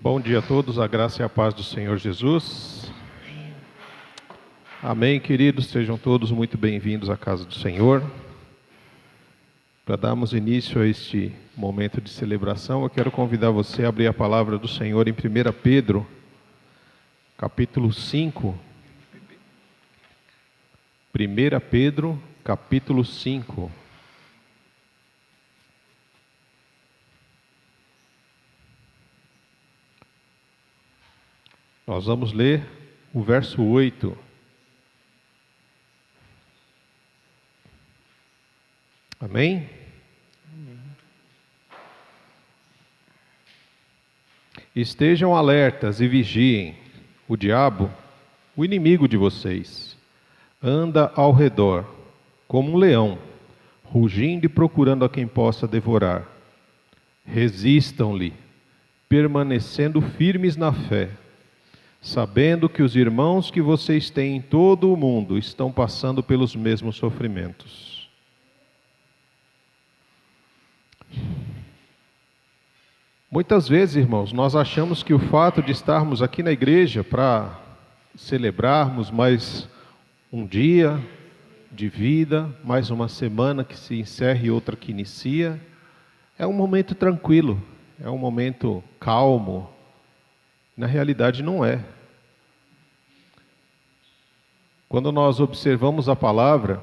Bom dia a todos, a graça e a paz do Senhor Jesus. Amém, queridos, sejam todos muito bem-vindos à casa do Senhor. Para darmos início a este momento de celebração, eu quero convidar você a abrir a palavra do Senhor em 1 Pedro, capítulo 5. 1 Pedro, capítulo 5. Nós vamos ler o verso 8. Amém? Amém. Estejam alertas e vigiem. O diabo, o inimigo de vocês, anda ao redor, como um leão, rugindo e procurando a quem possa devorar. Resistam-lhe, permanecendo firmes na fé, sabendo que os irmãos que vocês têm em todo o mundo estão passando pelos mesmos sofrimentos. Muitas vezes, irmãos, nós achamos que o fato de estarmos aqui na igreja para celebrarmos mais um dia de vida, mais uma semana que se encerra e outra que inicia, é um momento tranquilo, é um momento calmo. Na realidade não é. Quando nós observamos a palavra,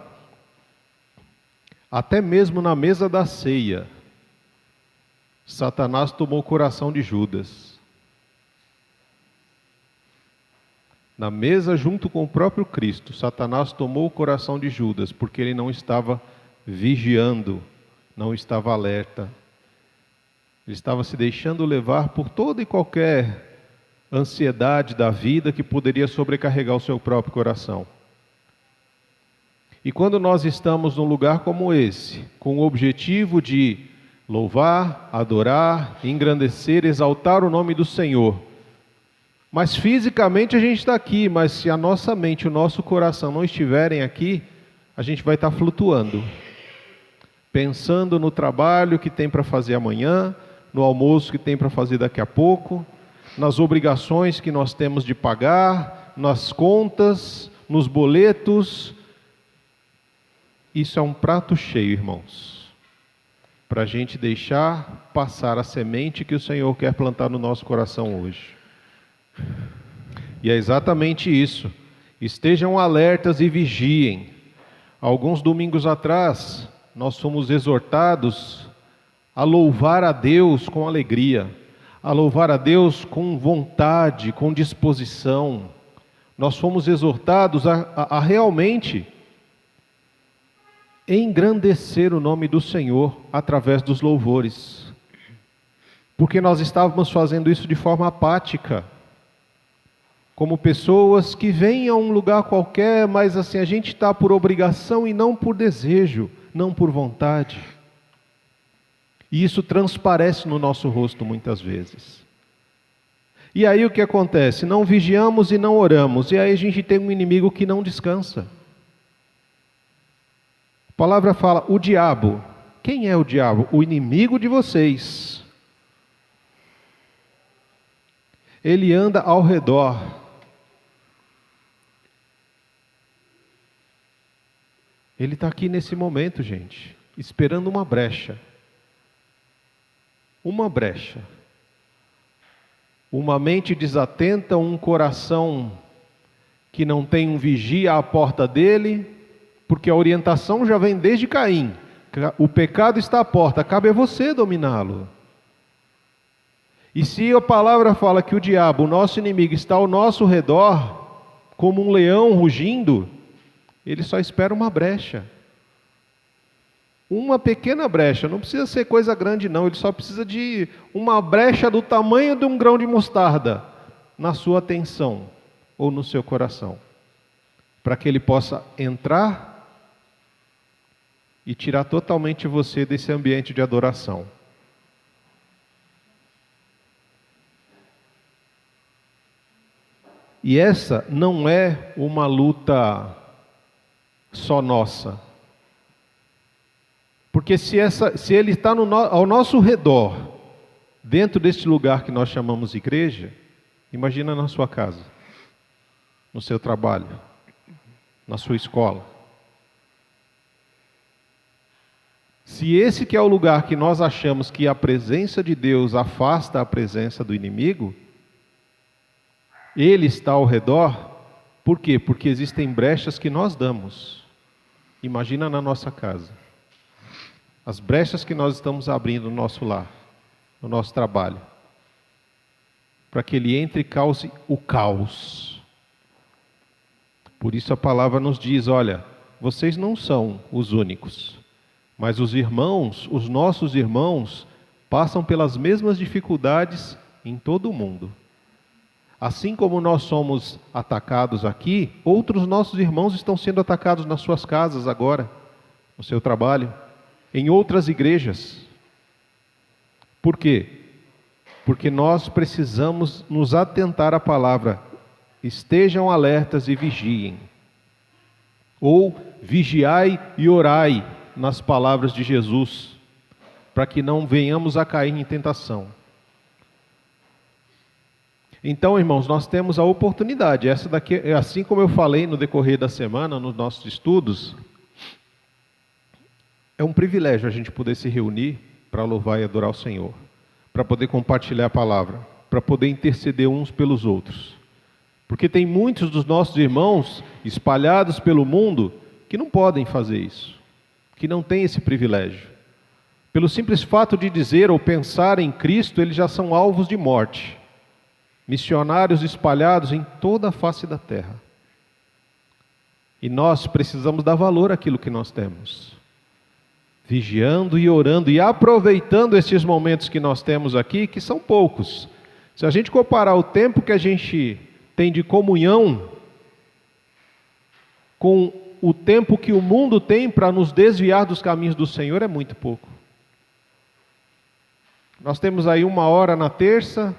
até mesmo na mesa da ceia, Satanás tomou o coração de Judas. Na mesa junto com o próprio Cristo, Satanás tomou o coração de Judas, porque ele não estava vigiando, não estava alerta. Ele estava se deixando levar por toda e qualquer ansiedade da vida que poderia sobrecarregar o seu próprio coração. E quando nós estamos num lugar como esse, com o objetivo de louvar, adorar, engrandecer, exaltar o nome do Senhor, mas fisicamente a gente está aqui, mas se a nossa mente, o nosso coração não estiverem aqui, a gente vai estar flutuando, pensando no trabalho que tem para fazer amanhã, no almoço que tem para fazer daqui a pouco, nas obrigações que nós temos de pagar, nas contas, nos boletos. Isso é um prato cheio, irmãos, para a gente deixar passar a semente que o Senhor quer plantar no nosso coração hoje. E é exatamente isso. Estejam alertas e vigiem. Alguns domingos atrás, nós fomos exortados a louvar a Deus com alegria, a louvar a Deus com vontade, com disposição. Nós fomos exortados a realmente engrandecer o nome do Senhor através dos louvores, porque nós estávamos fazendo isso de forma apática, como pessoas que vêm a um lugar qualquer, mas assim, a gente está por obrigação e não por desejo, não por vontade. E isso transparece no nosso rosto muitas vezes. E aí o que acontece? Não vigiamos e não oramos, e aí a gente tem um inimigo que não descansa. A palavra fala, o diabo. Quem é o diabo? O inimigo de vocês. Ele anda ao redor. Ele está aqui nesse momento, gente, esperando uma brecha. Uma brecha. Uma mente desatenta, um coração que não tem um vigia à porta dele, porque a orientação já vem desde Caim. O pecado está à porta, cabe a você dominá-lo. E se a palavra fala que o diabo, o nosso inimigo, está ao nosso redor, como um leão rugindo, ele só espera uma brecha. Uma pequena brecha, não precisa ser coisa grande não, ele só precisa de uma brecha do tamanho de um grão de mostarda na sua atenção ou no seu coração, para que ele possa entrar e tirar totalmente você desse ambiente de adoração. E essa não é uma luta só nossa. Porque se ele está ao nosso redor, dentro deste lugar que nós chamamos igreja, imagina na sua casa, no seu trabalho, na sua escola. Se esse que é o lugar que nós achamos que a presença de Deus afasta a presença do inimigo, ele está ao redor. Por quê? Porque existem brechas que nós damos. Imagina na nossa casa. As brechas que nós estamos abrindo no nosso lar, no nosso trabalho, para que ele entre e cause o caos. Por isso a palavra nos diz, olha, vocês não são os únicos, mas os irmãos, os nossos irmãos, passam pelas mesmas dificuldades em todo o mundo. Assim como nós somos atacados aqui, outros nossos irmãos estão sendo atacados nas suas casas agora, no seu trabalho, em outras igrejas. Por quê? Porque nós precisamos nos atentar à palavra, estejam alertas e vigiem. Ou vigiai e orai, nas palavras de Jesus, para que não venhamos a cair em tentação. Então, irmãos, nós temos a oportunidade, essa daqui, assim como eu falei no decorrer da semana, nos nossos estudos, é um privilégio a gente poder se reunir para louvar e adorar o Senhor, para poder compartilhar a palavra, para poder interceder uns pelos outros. Porque tem muitos dos nossos irmãos espalhados pelo mundo que não podem fazer isso, que não têm esse privilégio. Pelo simples fato de dizer ou pensar em Cristo, eles já são alvos de morte. Missionários espalhados em toda a face da terra. E nós precisamos dar valor àquilo que nós temos. Vigiando e orando e aproveitando esses momentos que nós temos aqui, que são poucos. Se a gente comparar o tempo que a gente tem de comunhão com o tempo que o mundo tem para nos desviar dos caminhos do Senhor, é muito pouco. Nós temos aí 1 hora na terça,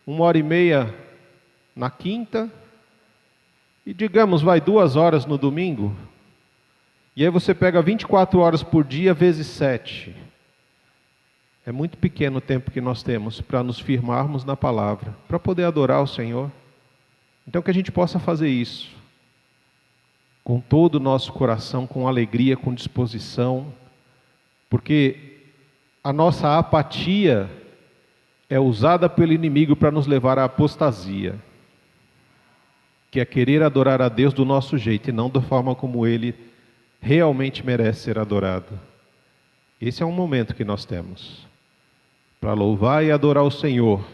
1h30 na quinta, e digamos, vai 2 horas no domingo, e aí você pega 24 horas por dia vezes 7. É muito pequeno o tempo que nós temos para nos firmarmos na palavra, para poder adorar o Senhor. Então que a gente possa fazer isso, com todo o nosso coração, com alegria, com disposição, porque a nossa apatia é usada pelo inimigo para nos levar à apostasia, que é querer adorar a Deus do nosso jeito e não da forma como Ele realmente merece ser adorado. Esse é um momento que nós temos para louvar e adorar o Senhor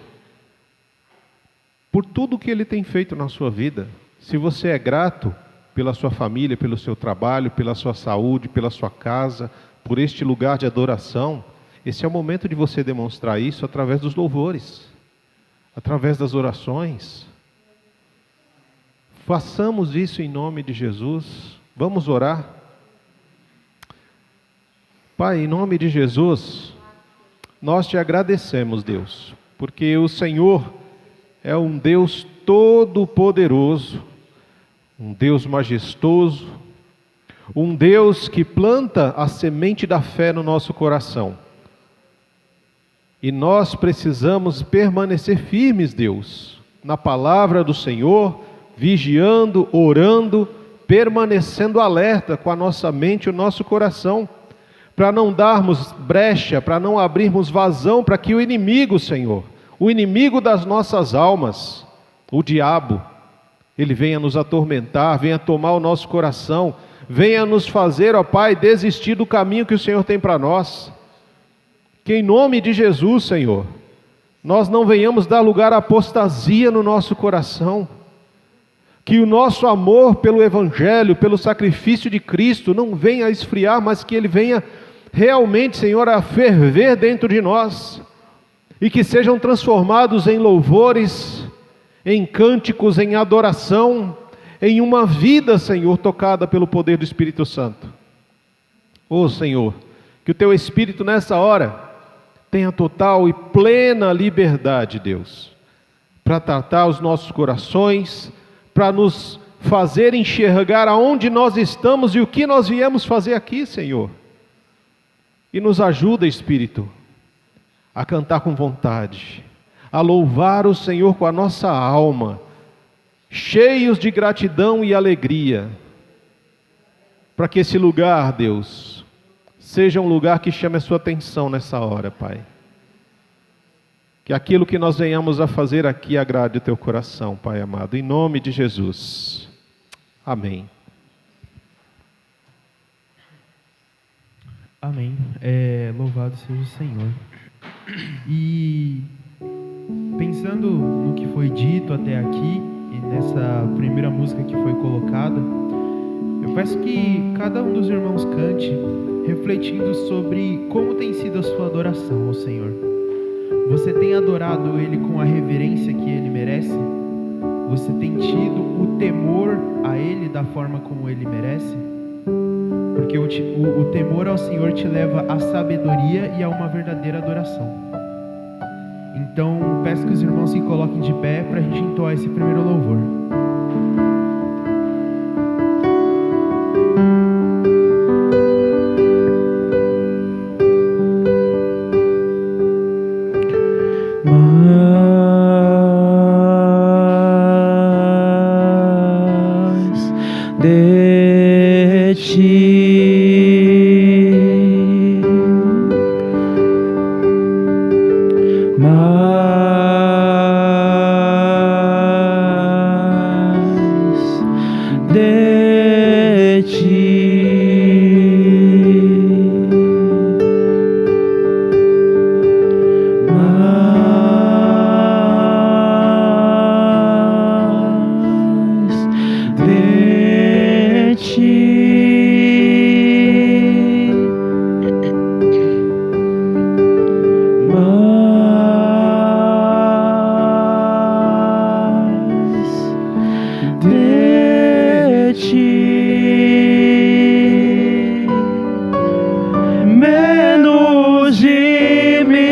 por tudo que Ele tem feito na sua vida. Se você é grato pela sua família, pelo seu trabalho, pela sua saúde, pela sua casa, por este lugar de adoração, esse é o momento de você demonstrar isso através dos louvores, através das orações. Façamos isso em nome de Jesus. Vamos orar. Pai, em nome de Jesus, nós te agradecemos, Deus, porque o Senhor é um Deus todo-poderoso, um Deus majestoso, um Deus que planta a semente da fé no nosso coração. E nós precisamos permanecer firmes, Deus, na palavra do Senhor, vigiando, orando, permanecendo alerta com a nossa mente e o nosso coração, para não darmos brecha, para não abrirmos vazão, para que o inimigo, Senhor, o inimigo das nossas almas, o diabo, ele venha nos atormentar, venha tomar o nosso coração, venha nos fazer, ó Pai, desistir do caminho que o Senhor tem para nós. Que em nome de Jesus, Senhor, nós não venhamos dar lugar à apostasia no nosso coração, que o nosso amor pelo Evangelho, pelo sacrifício de Cristo não venha a esfriar, mas que ele venha realmente, Senhor, a ferver dentro de nós, e que sejam transformados em louvores, em cânticos, em adoração, em uma vida, Senhor, tocada pelo poder do Espírito Santo. Ó Senhor, que o Teu Espírito nessa hora tenha total e plena liberdade, Deus, para tratar os nossos corações, para nos fazer enxergar aonde nós estamos e o que nós viemos fazer aqui, Senhor. E nos ajuda, Espírito, a cantar com vontade, a louvar o Senhor com a nossa alma, cheios de gratidão e alegria, para que esse lugar, Deus, seja um lugar que chame a sua atenção nessa hora, Pai. Que aquilo que nós venhamos a fazer aqui agrade o teu coração, Pai amado, em nome de Jesus. Amém. Amém. Louvado seja o Senhor. E pensando no que foi dito até aqui, e nessa primeira música que foi colocada, eu peço que cada um dos irmãos cante, refletindo sobre como tem sido a sua adoração ao Senhor. Você tem adorado Ele com a reverência que Ele merece? Você tem tido o temor a Ele da forma como Ele merece? Porque o temor ao Senhor te leva à sabedoria e a uma verdadeira adoração. Então, peço que os irmãos se coloquem de pé para a gente entoar esse primeiro louvor. De ti, mais de ti, mais de ti, mais de ti, menos de mim,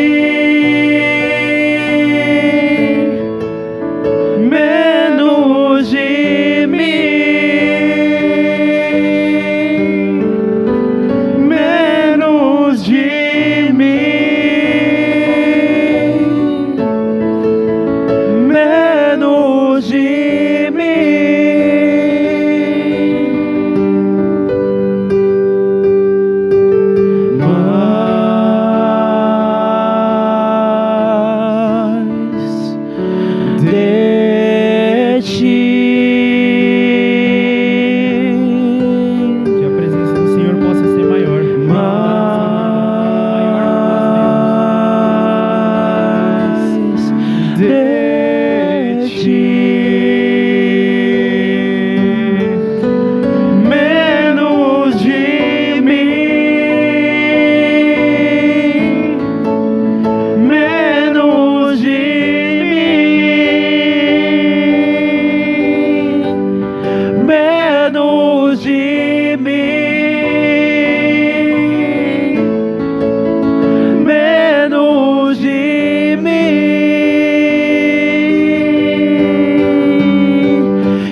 menos de mim, menos de mim, menos de mim, mais de ti, Que a presença do Senhor possa ser maior. mais de ti, menos de mim, menos de mim, menos de mim, menos de mim,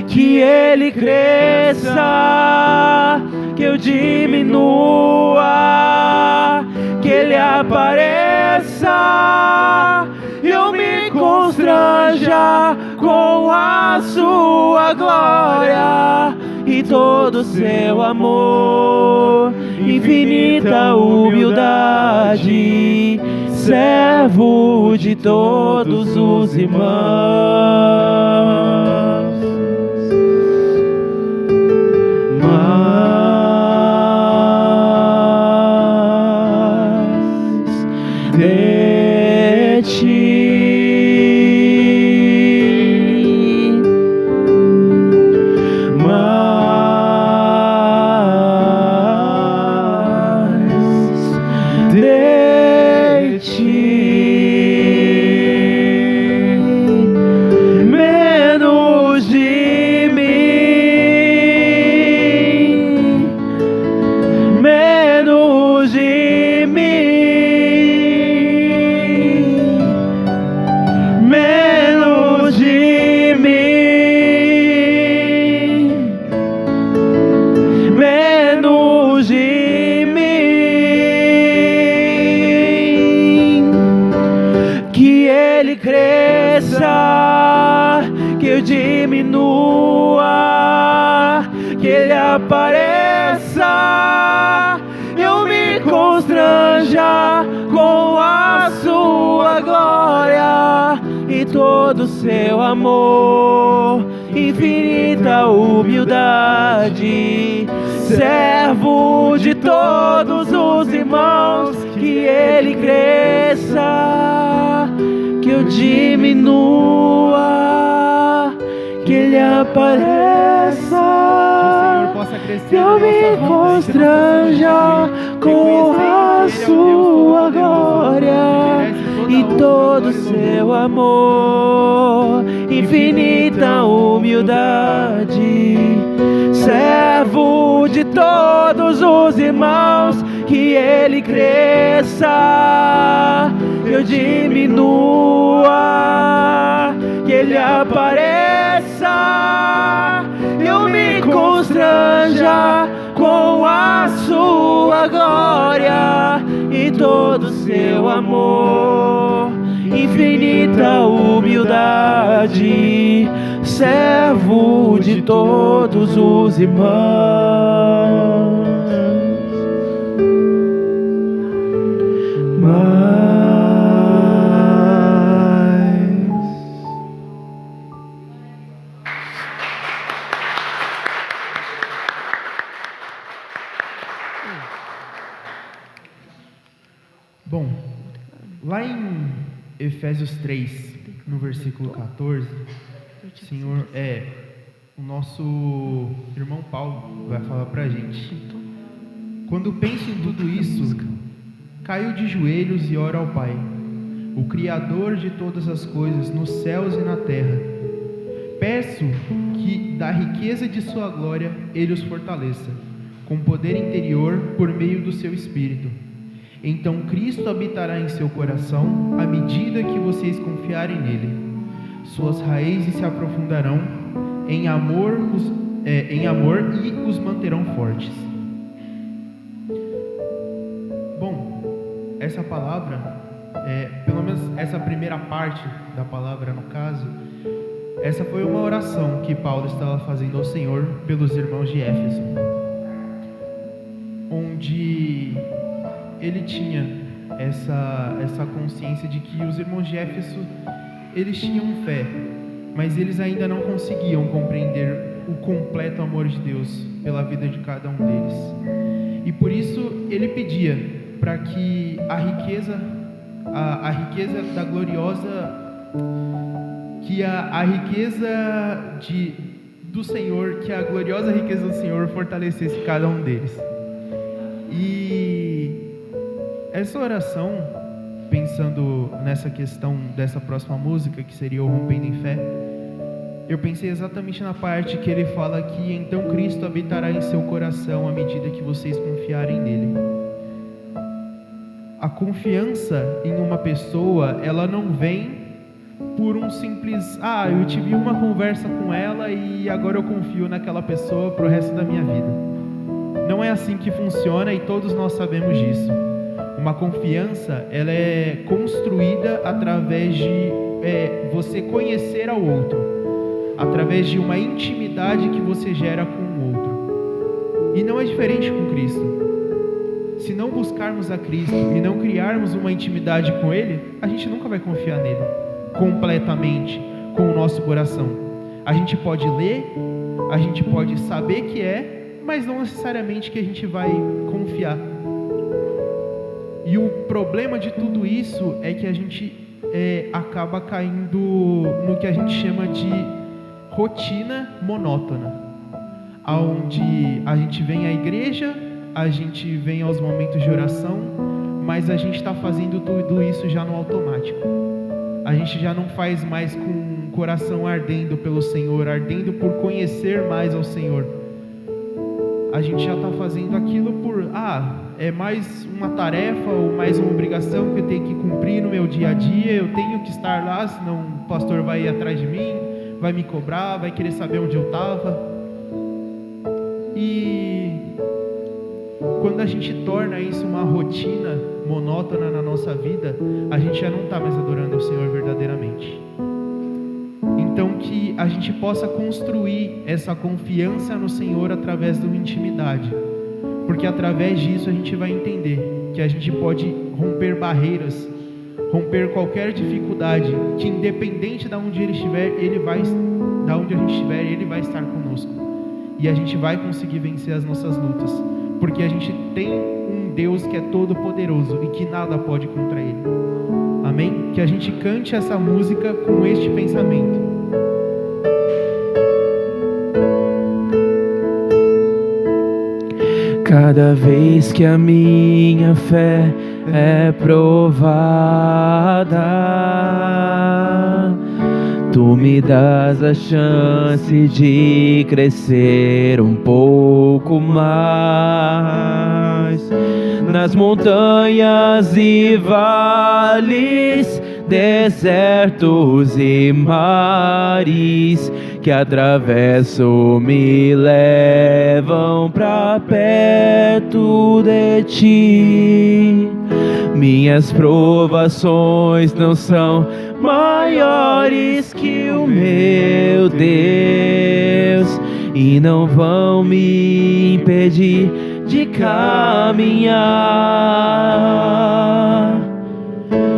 que Ele cresça, que eu diminua, que Ele apareça, eu me constranja com a sua glória e todo o seu amor, infinita humildade, servo de todos os irmãos. Mais de ti, mais de ti, menos de Ele cresça, que eu diminua, que Ele apareça, eu me constranja com a sua glória e todo o seu amor, infinita humildade, servo de todos os irmãos, que Ele cresça, que eu diminua, que Ele apareça, que eu me constranja com a sua glória e todo o seu amor, infinita humildade, servo de todos os irmãos, que Ele cresça, eu diminua, que Ele apareça, eu me constranja com a sua glória e todo o seu amor, infinita humildade, servo de todos os irmãos. Bom, lá em Efésios 3, no versículo 14, Senhor, o nosso irmão Paulo vai falar pra gente: quando penso em tudo isso, caio de joelhos e oro ao Pai, o Criador de todas as coisas, nos céus e na terra. Peço que, da riqueza de sua glória, Ele os fortaleça, com poder interior por meio do seu Espírito. Então Cristo habitará em seu coração, à medida que vocês confiarem nele. Suas raízes se aprofundarão em amor e os manterão fortes. Bom, essa palavra, pelo menos essa primeira parte da palavra no caso, essa foi uma oração que Paulo estava fazendo ao Senhor pelos irmãos de Éfeso, onde ele tinha essa consciência de que os irmãos de Éfeso, eles tinham fé, mas eles ainda não conseguiam compreender o completo amor de Deus pela vida de cada um deles. E por isso ele pedia para que a riqueza da gloriosa, que a riqueza do Senhor, que a gloriosa riqueza do Senhor fortalecesse cada um deles. E essa oração, pensando nessa questão dessa próxima música, que seria o Rompendo em Fé, eu pensei exatamente na parte que ele fala que então Cristo habitará em seu coração à medida que vocês confiarem nele. A confiança em uma pessoa, ela não vem por um simples, eu tive uma conversa com ela e agora eu confio naquela pessoa pro resto da minha vida. Não é assim que funciona e todos nós sabemos disso. Uma confiança, ela é construída através de você conhecer ao outro, através de uma intimidade que você gera com o outro. E não é diferente com Cristo. Se não buscarmos a Cristo e não criarmos uma intimidade com Ele, a gente nunca vai confiar nele completamente, com o nosso coração. A gente pode ler, a gente pode saber que mas não necessariamente que a gente vai confiar. E o problema de tudo isso é que a gente acaba caindo no que a gente chama de rotina monótona, onde a gente vem à igreja, a gente vem aos momentos de oração, mas a gente está fazendo tudo isso já no automático. A gente já não faz mais com o coração ardendo pelo Senhor, ardendo por conhecer mais ao Senhor. A gente já está fazendo aquilo por, é mais uma tarefa ou mais uma obrigação que eu tenho que cumprir no meu dia a dia, eu tenho que estar lá, senão o pastor vai ir atrás de mim, vai me cobrar, vai querer saber onde eu estava. E quando a gente torna isso uma rotina monótona na nossa vida, a gente já não está mais adorando o Senhor verdadeiramente. a gente possa construir essa confiança no Senhor através da intimidade, porque através disso a gente vai entender que a gente pode romper barreiras, romper qualquer dificuldade, que independente de onde ele estiver, da onde a gente estiver, ele vai estar conosco, e a gente vai conseguir vencer as nossas lutas, porque a gente tem um Deus que é todo poderoso e que nada pode contra ele. Amém? Que a gente cante essa música com este pensamento. Cada vez que a minha fé é provada, Tu me dás a chance de crescer um pouco mais. Nas montanhas e vales, desertos e mares que atravesso me levam pra perto de Ti. Minhas provações não são maiores que o meu Deus e não vão me impedir de caminhar.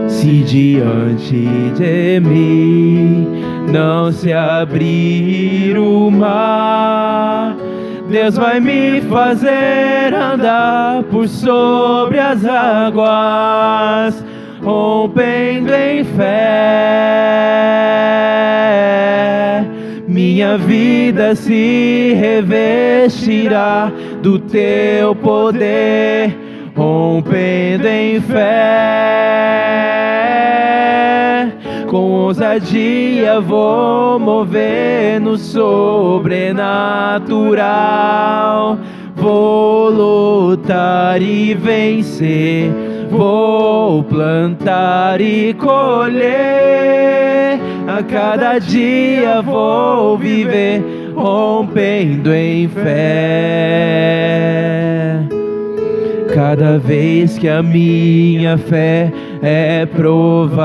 Se diante de mim não se abrir o mar, Deus vai me fazer andar por sobre as águas, rompendo em fé. Minha vida se revestirá do Teu poder, rompendo em fé. Com ousadia vou mover no sobrenatural. Vou lutar e vencer, vou plantar e colher. A cada dia vou viver, rompendo em fé. Cada vez que a minha fé é provada,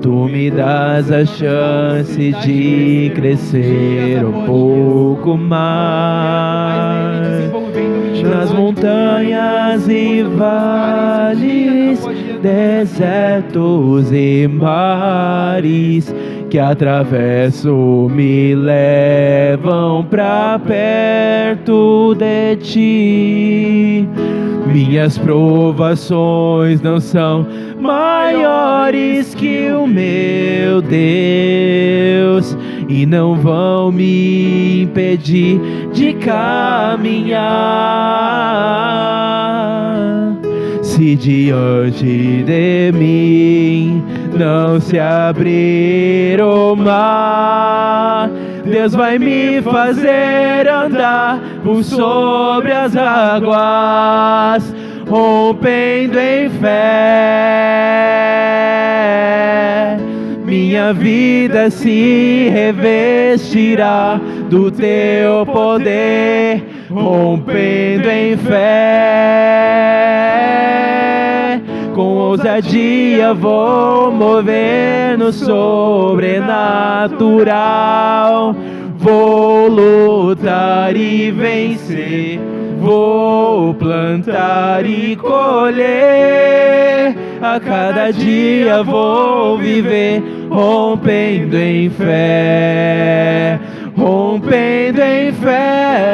Tu me dás a chance de crescer um pouco mais. Nas montanhas e vales, desertos e mares que atravesso me levam pra perto de Ti. Minhas provações não são maiores que o meu Deus e não vão me impedir de caminhar. Se diante de mim não se abrir o mar, Deus vai me fazer andar por sobre as águas, rompendo em fé. Minha vida se revestirá do Teu poder, rompendo em fé. Com ousadia vou mover no sobrenatural. Vou lutar e vencer, vou plantar e colher. A cada dia vou viver, rompendo em fé, rompendo em fé.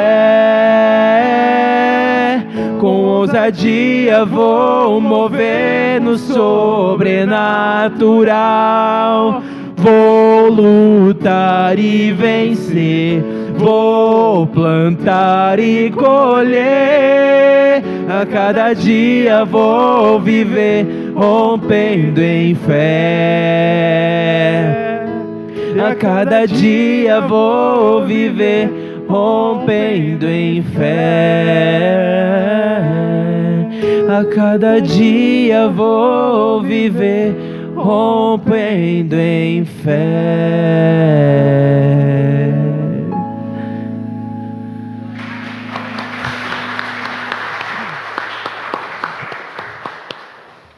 Com ousadia vou mover no sobrenatural. Vou lutar e vencer, vou plantar e colher. A cada dia vou viver, rompendo em fé. A cada dia vou viver, rompendo em fé. A cada dia vou viver, rompendo em fé.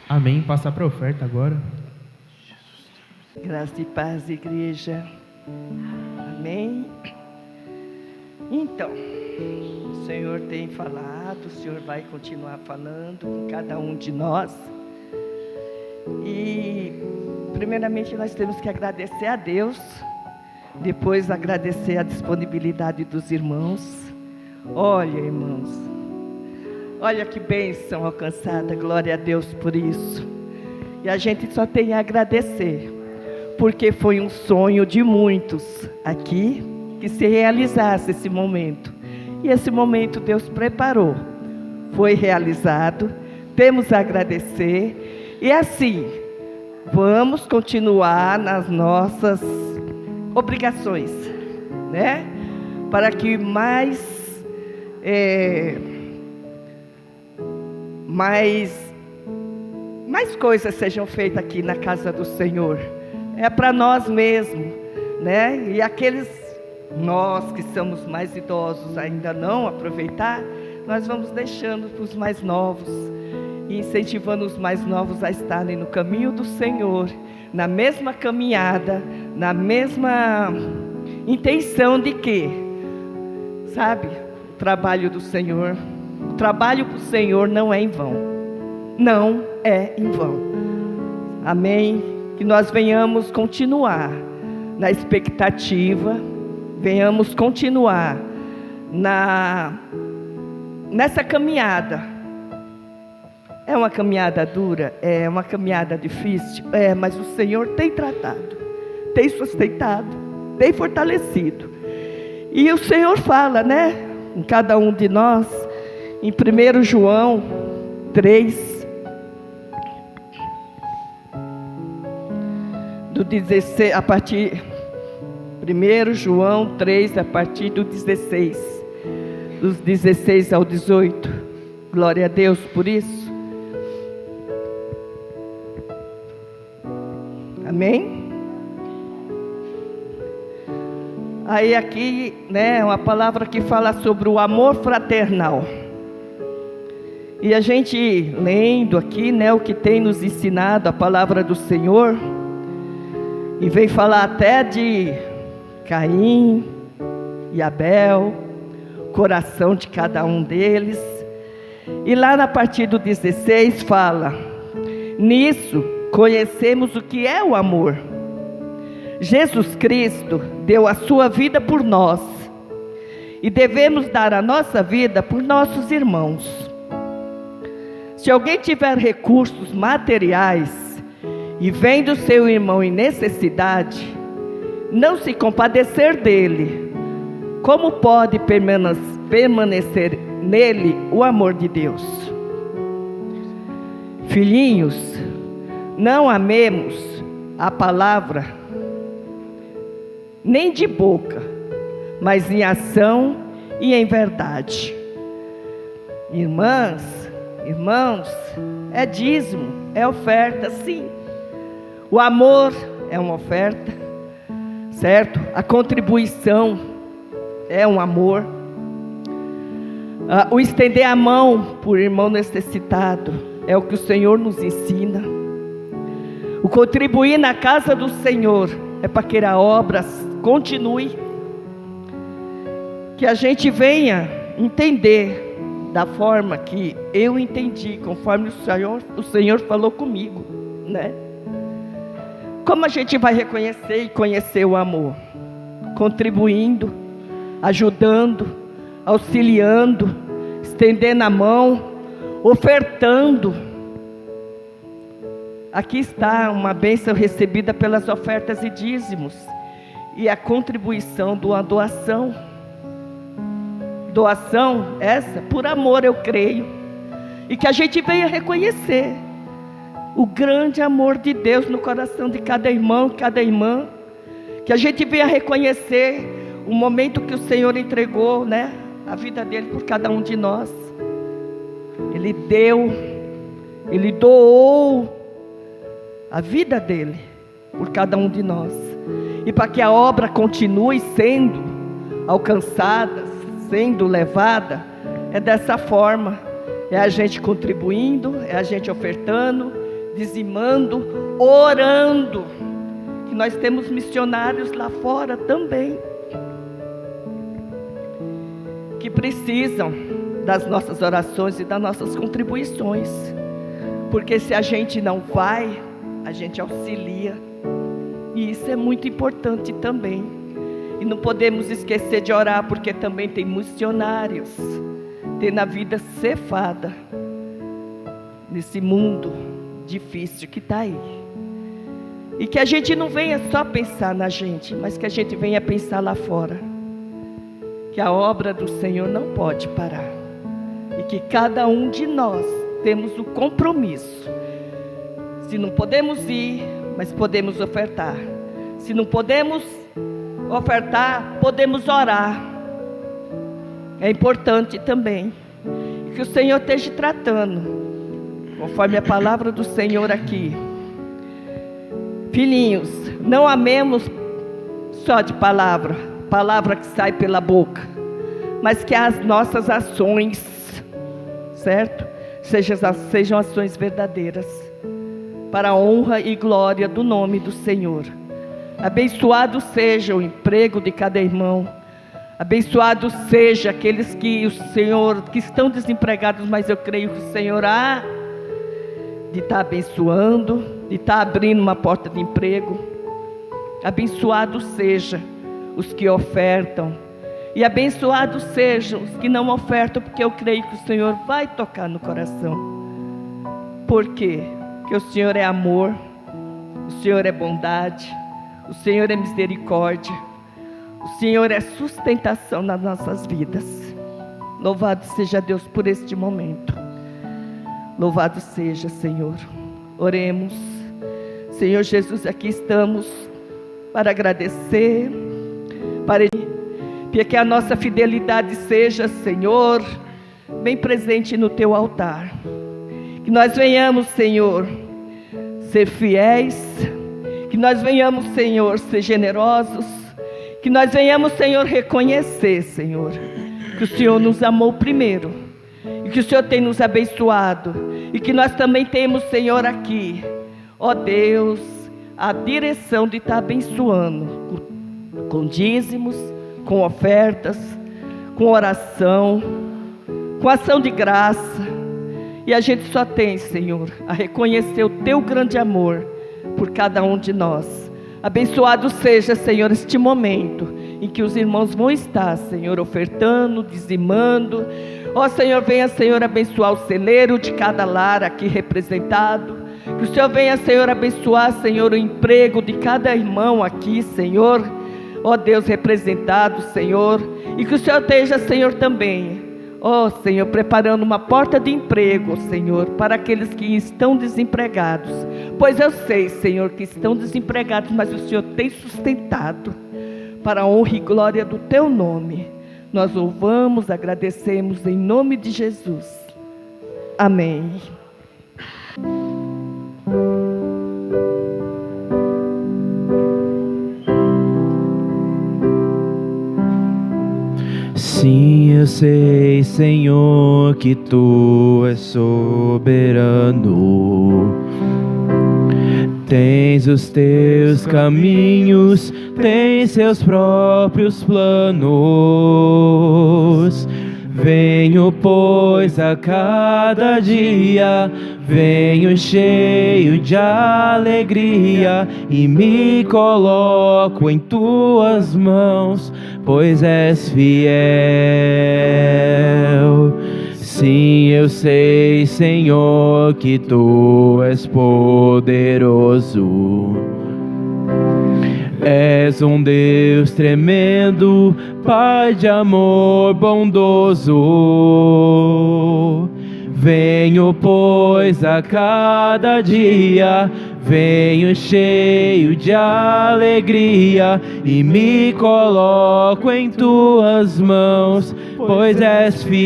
Amém. Passar para a oferta agora. Graça e paz, igreja. Amém. Então, o Senhor tem falado, o Senhor vai continuar falando com cada um de nós. E, primeiramente, nós temos que agradecer a Deus, depois agradecer a disponibilidade dos irmãos. Olha, irmãos, olha que bênção alcançada, glória a Deus por isso. E a gente só tem a agradecer, porque foi um sonho de muitos aqui, que se realizasse esse momento. E esse momento Deus preparou, foi realizado, temos a agradecer. E assim, vamos continuar nas nossas obrigações, né? Para que mais coisas sejam feitas aqui na casa do Senhor. É para nós mesmos, né? E aqueles nós que somos mais idosos ainda não aproveitar, nós vamos deixando para os mais novos e incentivando os mais novos a estarem no caminho do Senhor, na mesma caminhada, na mesma intenção de que, sabe, o trabalho do Senhor, o trabalho para o Senhor não é em vão, não é em vão. Amém? Que nós venhamos continuar na expectativa, venhamos continuar nessa caminhada. É uma caminhada dura, é uma caminhada difícil, mas o Senhor tem tratado, tem sustentado, tem fortalecido. E o Senhor fala, né, em cada um de nós, em 1 João 3, do 16, a partir 1 João 3, a partir do 16, dos 16 ao 18. Glória a Deus por isso. Amém? Aí aqui, né, uma palavra que fala sobre o amor fraternal. E a gente lendo aqui, né, o que tem nos ensinado a palavra do Senhor, e vem falar até de Caim e Abel, coração de cada um deles. E lá na partir do 16 fala: nisso conhecemos o que é o amor. Jesus Cristo deu a sua vida por nós, e devemos dar a nossa vida por nossos irmãos. Se alguém tiver recursos materiais e vendo seu irmão em necessidade, não se compadecer dele, como pode permanecer nele o amor de Deus? Filhinhos, não amemos a palavra, nem de boca, mas em ação e em verdade. Irmãs, irmãos, é dízimo, é oferta, sim. O amor é uma oferta, certo? A contribuição é um amor. O estender a mão por irmão necessitado é o que o Senhor nos ensina. O contribuir na casa do Senhor é para que a obra continue. Que a gente venha entender da forma que eu entendi, conforme o Senhor falou comigo, né? Como a gente vai reconhecer e conhecer o amor? Contribuindo, ajudando, auxiliando, estendendo a mão, ofertando. Aqui está uma bênção recebida pelas ofertas e dízimos, e a contribuição de uma doação. Doação essa, por amor, eu creio. E que a gente venha reconhecer o grande amor de Deus no coração de cada irmão, cada irmã. Que a gente venha reconhecer o momento que o Senhor entregou, né, a vida dele por cada um de nós. Ele deu, ele doou a vida dele por cada um de nós. E para que a obra continue sendo alcançada, sendo levada, é dessa forma. É a gente contribuindo, é a gente ofertando, dizimando, orando. que nós temos missionários lá fora também, que precisam das nossas orações e das nossas contribuições, porque se a gente não vai, a gente auxilia, e isso é muito importante também. E não podemos esquecer de orar, porque também tem missionários tendo a vida cefada nesse mundo difícil que está aí. E que a gente não venha só pensar na gente, mas que a gente venha pensar lá fora, que a obra do Senhor não pode parar, e que cada um de nós temos o compromisso. Se não podemos ir, mas podemos ofertar. Se não podemos ofertar, podemos orar. É importante também que o Senhor esteja tratando, conforme a palavra do Senhor aqui. Filhinhos, não amemos só de palavra que sai pela boca, mas que as nossas ações, certo? Sejam ações verdadeiras, para a honra e glória do nome do Senhor. Abençoado seja o emprego de cada irmão, abençoado seja aqueles que estão desempregados, mas eu creio que o Senhor há de estar abençoando, de estar abrindo uma porta de emprego. Abençoado seja os que ofertam, e abençoados sejam os que não ofertam, porque eu creio que o Senhor vai tocar no coração. Por quê? Porque o Senhor é amor, o Senhor é bondade, o Senhor é misericórdia, o Senhor é sustentação nas nossas vidas. Louvado seja Deus por este momento. Louvado seja, Senhor. Oremos. Senhor Jesus, aqui estamos para agradecer, para que a nossa fidelidade seja, Senhor, bem presente no Teu altar. Que nós venhamos, Senhor, ser fiéis, que nós venhamos, Senhor, ser generosos, que nós venhamos, Senhor, reconhecer, Senhor, que o Senhor nos amou primeiro, e que o Senhor tem nos abençoado, e que nós também temos, Senhor, aqui, ó Deus, a direção de estar abençoando, com dízimos, com ofertas, com oração, com ação de graça. E a gente só tem, Senhor, a reconhecer o Teu grande amor por cada um de nós. Abençoado seja, Senhor, este momento em que os irmãos vão estar, Senhor, ofertando, dizimando. Ó Senhor, venha, Senhor, abençoar o celeiro de cada lar aqui representado. Que o Senhor venha, Senhor, abençoar, Senhor, o emprego de cada irmão aqui, Senhor. Ó Deus representado, Senhor. E que o Senhor esteja, Senhor, também, ó Senhor, preparando uma porta de emprego, Senhor, para aqueles que estão desempregados. Pois eu sei, Senhor, que estão desempregados, mas o Senhor tem sustentado, para a honra e glória do Teu nome. Nós louvamos, agradecemos em nome de Jesus. Amém. Sim, eu sei, Senhor, que Tu és soberano. Tens os Teus caminhos, tens Seus próprios planos. Venho, pois, a cada dia, venho cheio de alegria e me coloco em Tuas mãos, pois és fiel. Sim, eu sei, Senhor, que Tu és poderoso. És um Deus tremendo, Pai de amor bondoso. Venho, pois, a cada dia, venho cheio de alegria e me coloco em Tuas mãos, pois és fiel.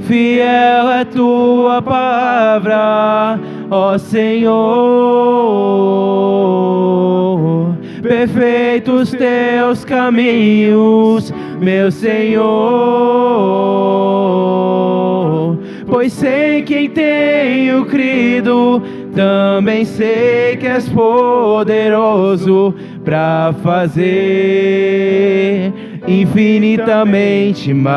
Fiel é Tua palavra, ó Senhor. Perfeitos Teus caminhos, meu Senhor. Pois sei que em Tenho crido, também sei que és poderoso para fazer infinitamente mais,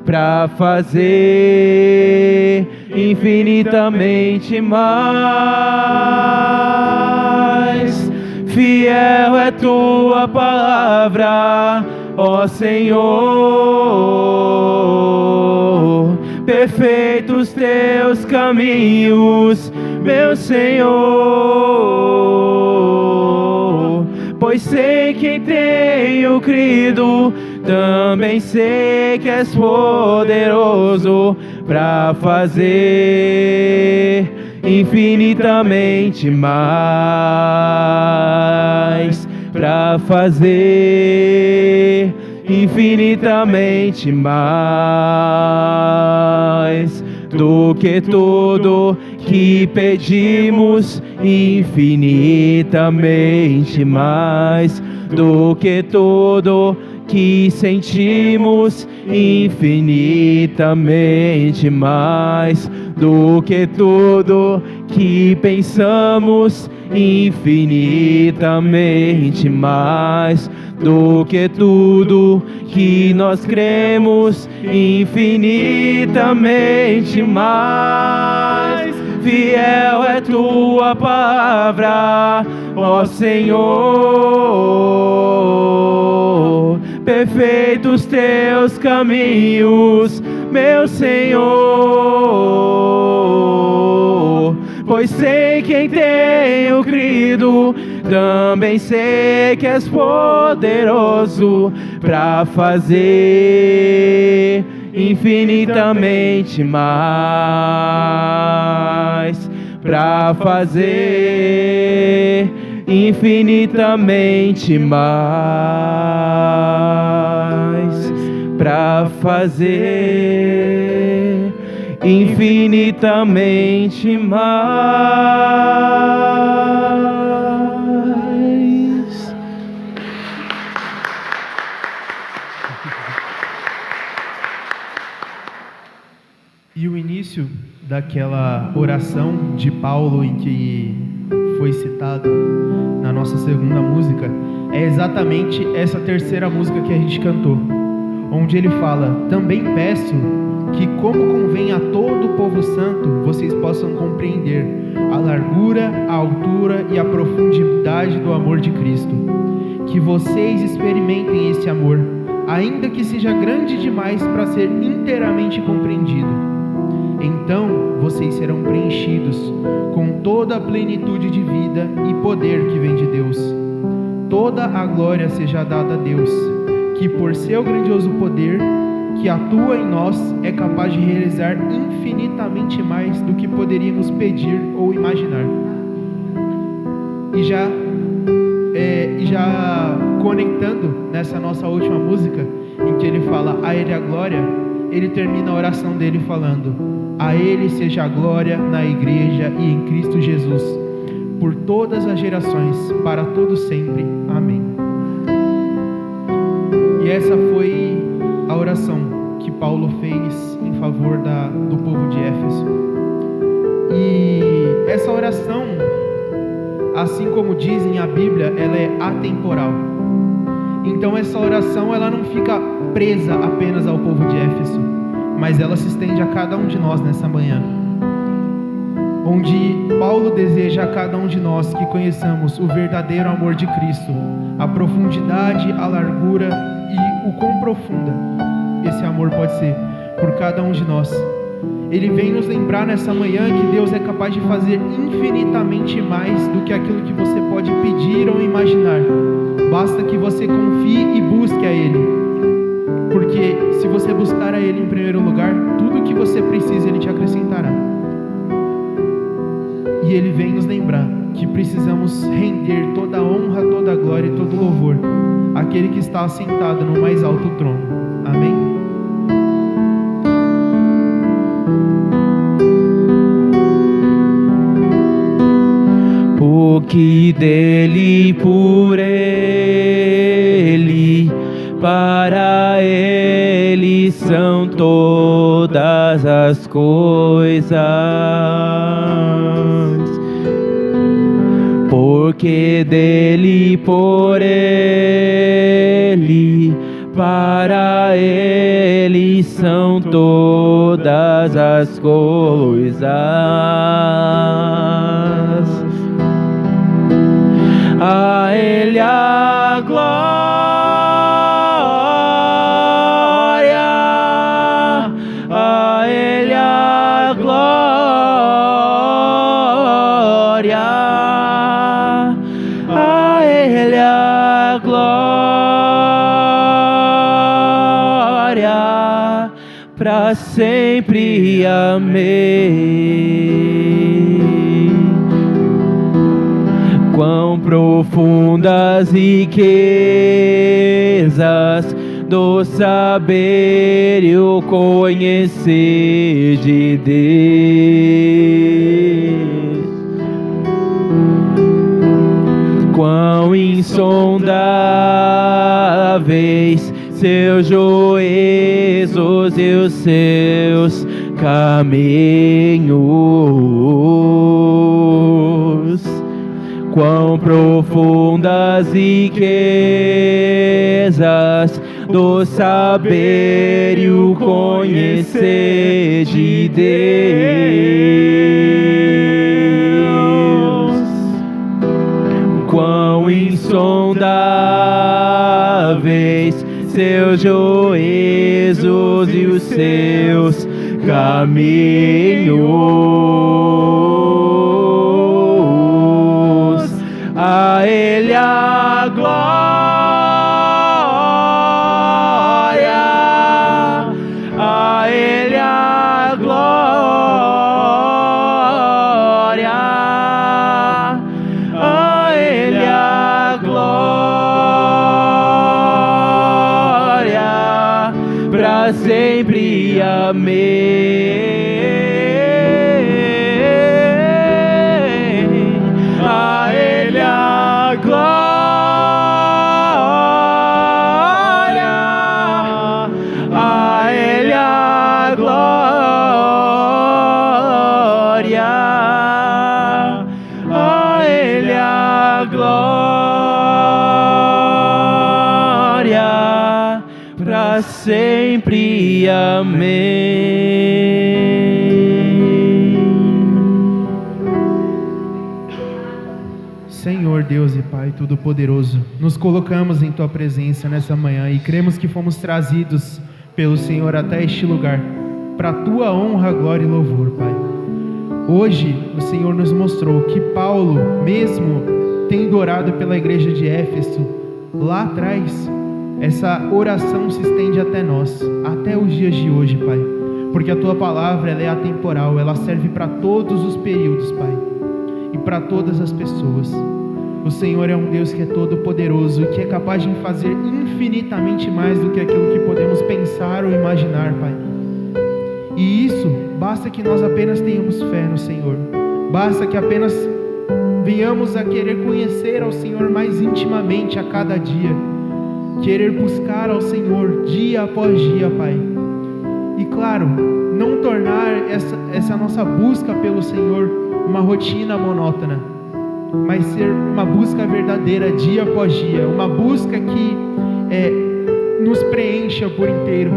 para fazer infinitamente mais. Fiel é tua palavra, ó Senhor. Perfeitos teus caminhos, meu Senhor. Pois sei que em tenho crido, também sei que és poderoso para fazer infinitamente mais, para fazer infinitamente mais do que tudo que pedimos, infinitamente mais do que tudo que sentimos, infinitamente mais do que tudo que pensamos, infinitamente mais do que tudo que nós cremos, infinitamente mais. Fiel é tua palavra, ó Senhor. Perfeitos teus caminhos, meu Senhor. Pois sei que em tenho crido, também sei que és poderoso para fazer infinitamente mais, para fazer infinitamente mais, para fazer infinitamente mais. E o início daquela oração de Paulo em que foi citado na nossa segunda música é exatamente essa terceira música que a gente cantou, onde ele fala: também peço que, como convém a todo o povo santo, vocês possam compreender a largura, a altura e a profundidade do amor de Cristo. Que vocês experimentem esse amor, ainda que seja grande demais para ser inteiramente compreendido. Então vocês serão preenchidos com toda a plenitude de vida e poder que vem de Deus. Toda a glória seja dada a Deus, que por seu grandioso poder que atua em nós é capaz de realizar infinitamente mais do que poderíamos pedir ou imaginar. E já conectando nessa nossa última música, em que ele fala a Ele a glória, ele termina a oração dele falando: a Ele seja a glória na igreja e em Cristo Jesus, por todas as gerações, para todos sempre. Amém. E essa foi a oração que Paulo fez em favor do povo de Éfeso. E essa oração, assim como dizem a Bíblia, ela é atemporal. Então essa oração, ela não fica presa apenas ao povo de Éfeso, mas ela se estende a cada um de nós nessa manhã, onde Paulo deseja a cada um de nós que conheçamos o verdadeiro amor de Cristo, a profundidade, a largura e o quão profunda esse amor pode ser por cada um de nós. Ele vem nos lembrar nessa manhã que Deus é capaz de fazer infinitamente mais do que aquilo que você pode pedir ou imaginar. Basta que você confie e busque a Ele, porque se você buscar a Ele em primeiro lugar, tudo o que você precisa Ele te acrescentará. E Ele vem nos lembrar que precisamos render toda a honra, toda a glória e todo o louvor àquele que está assentado no mais alto trono. Amém? Porque dele, por ele, para ele são todas todas as coisas, porque dele, por ele, para ele são todas as coisas. A ele a glória, a ele a glória, a ele a glória, para sempre. Amém. Quão profundas riquezas do saber e o conhecer de Deus. Quão insondáveis seus juízos e os seus caminhos. Quão profundas riquezas do saber e o conhecer de Deus. Quão insondáveis seus juízos e os seus caminhos. A ele a glória, a ele a glória, a ele a glória, para sempre. Amém. A ele a glória, a ele a glória, a ele a glória, para sempre. Amém. Senhor Deus e Pai Todo-Poderoso, nos colocamos em Tua presença nessa manhã e cremos que fomos trazidos pelo Senhor até este lugar, para a Tua honra, glória e louvor, Pai. Hoje o Senhor nos mostrou que Paulo, mesmo tendo orado pela igreja de Éfeso, lá atrás, essa oração se estende até nós, até os dias de hoje, Pai. Porque a Tua palavra, ela é atemporal, ela serve para todos os períodos, Pai, e para todas as pessoas. O Senhor é um Deus que é todo poderoso e que é capaz de fazer infinitamente mais do que aquilo que podemos pensar ou imaginar, Pai. E isso, basta que nós apenas tenhamos fé no Senhor. Basta que apenas venhamos a querer conhecer ao Senhor mais intimamente a cada dia. Querer buscar ao Senhor dia após dia, Pai. E claro, não tornar essa nossa busca pelo Senhor uma rotina monótona, mas ser uma busca verdadeira dia após dia, uma busca que nos preencha por inteiro,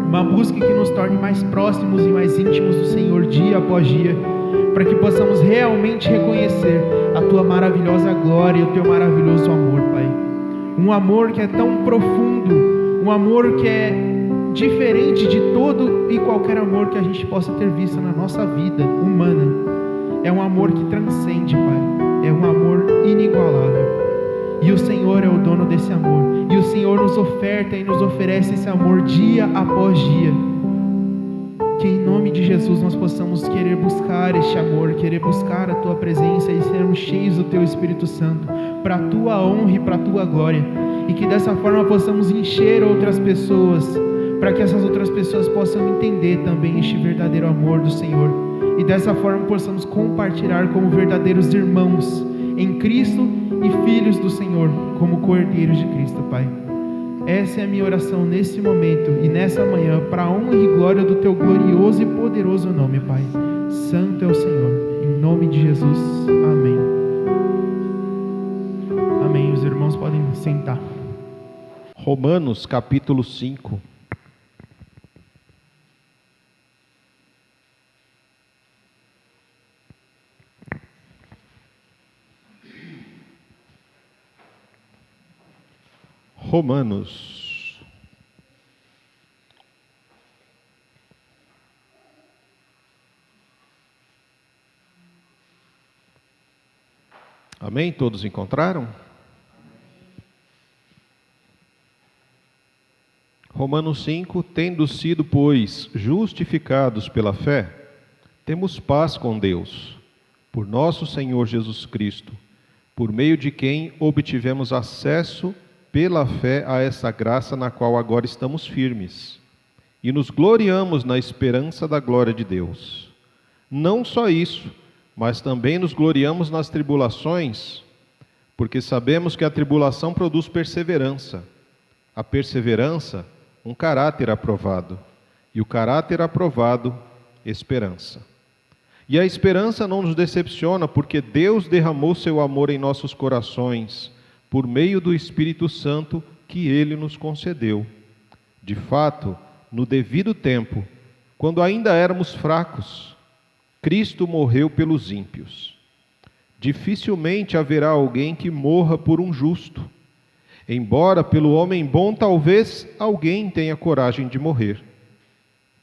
uma busca que nos torne mais próximos e mais íntimos do Senhor dia após dia, para que possamos realmente reconhecer a Tua maravilhosa glória e o Teu maravilhoso amor, Pai. Um amor que é tão profundo, um amor que é diferente de todo e qualquer amor que a gente possa ter visto na nossa vida humana. É um amor que transcende, Pai. É um amor inigualável. E o Senhor é o dono desse amor. E o Senhor nos oferta e nos oferece esse amor dia após dia. Que em nome de Jesus nós possamos querer buscar este amor, querer buscar a Tua presença e sermos cheios do Teu Espírito Santo, para a Tua honra e para a Tua glória. E que dessa forma possamos encher outras pessoas, para que essas outras pessoas possam entender também este verdadeiro amor do Senhor. E dessa forma possamos compartilhar como verdadeiros irmãos em Cristo e filhos do Senhor, como cordeiros de Cristo, Pai. Essa é a minha oração nesse momento e nessa manhã, para a honra e glória do Teu glorioso e poderoso nome, Pai. Santo é o Senhor. Em nome de Jesus. Amém. Amém. Os irmãos podem sentar. Romanos capítulo 5. Romanos. Amém? Todos encontraram? Romanos 5, tendo sido, pois, justificados pela fé, temos paz com Deus, por nosso Senhor Jesus Cristo, por meio de quem obtivemos acesso pela fé a essa graça na qual agora estamos firmes, e nos gloriamos na esperança da glória de Deus. Não só isso, mas também nos gloriamos nas tribulações, porque sabemos que a tribulação produz perseverança, a perseverança, um caráter aprovado, e o caráter aprovado, esperança. E a esperança não nos decepciona, porque Deus derramou seu amor em nossos corações, por meio do Espírito Santo que Ele nos concedeu. De fato, no devido tempo, quando ainda éramos fracos, Cristo morreu pelos ímpios. Dificilmente haverá alguém que morra por um justo, embora pelo homem bom talvez alguém tenha coragem de morrer.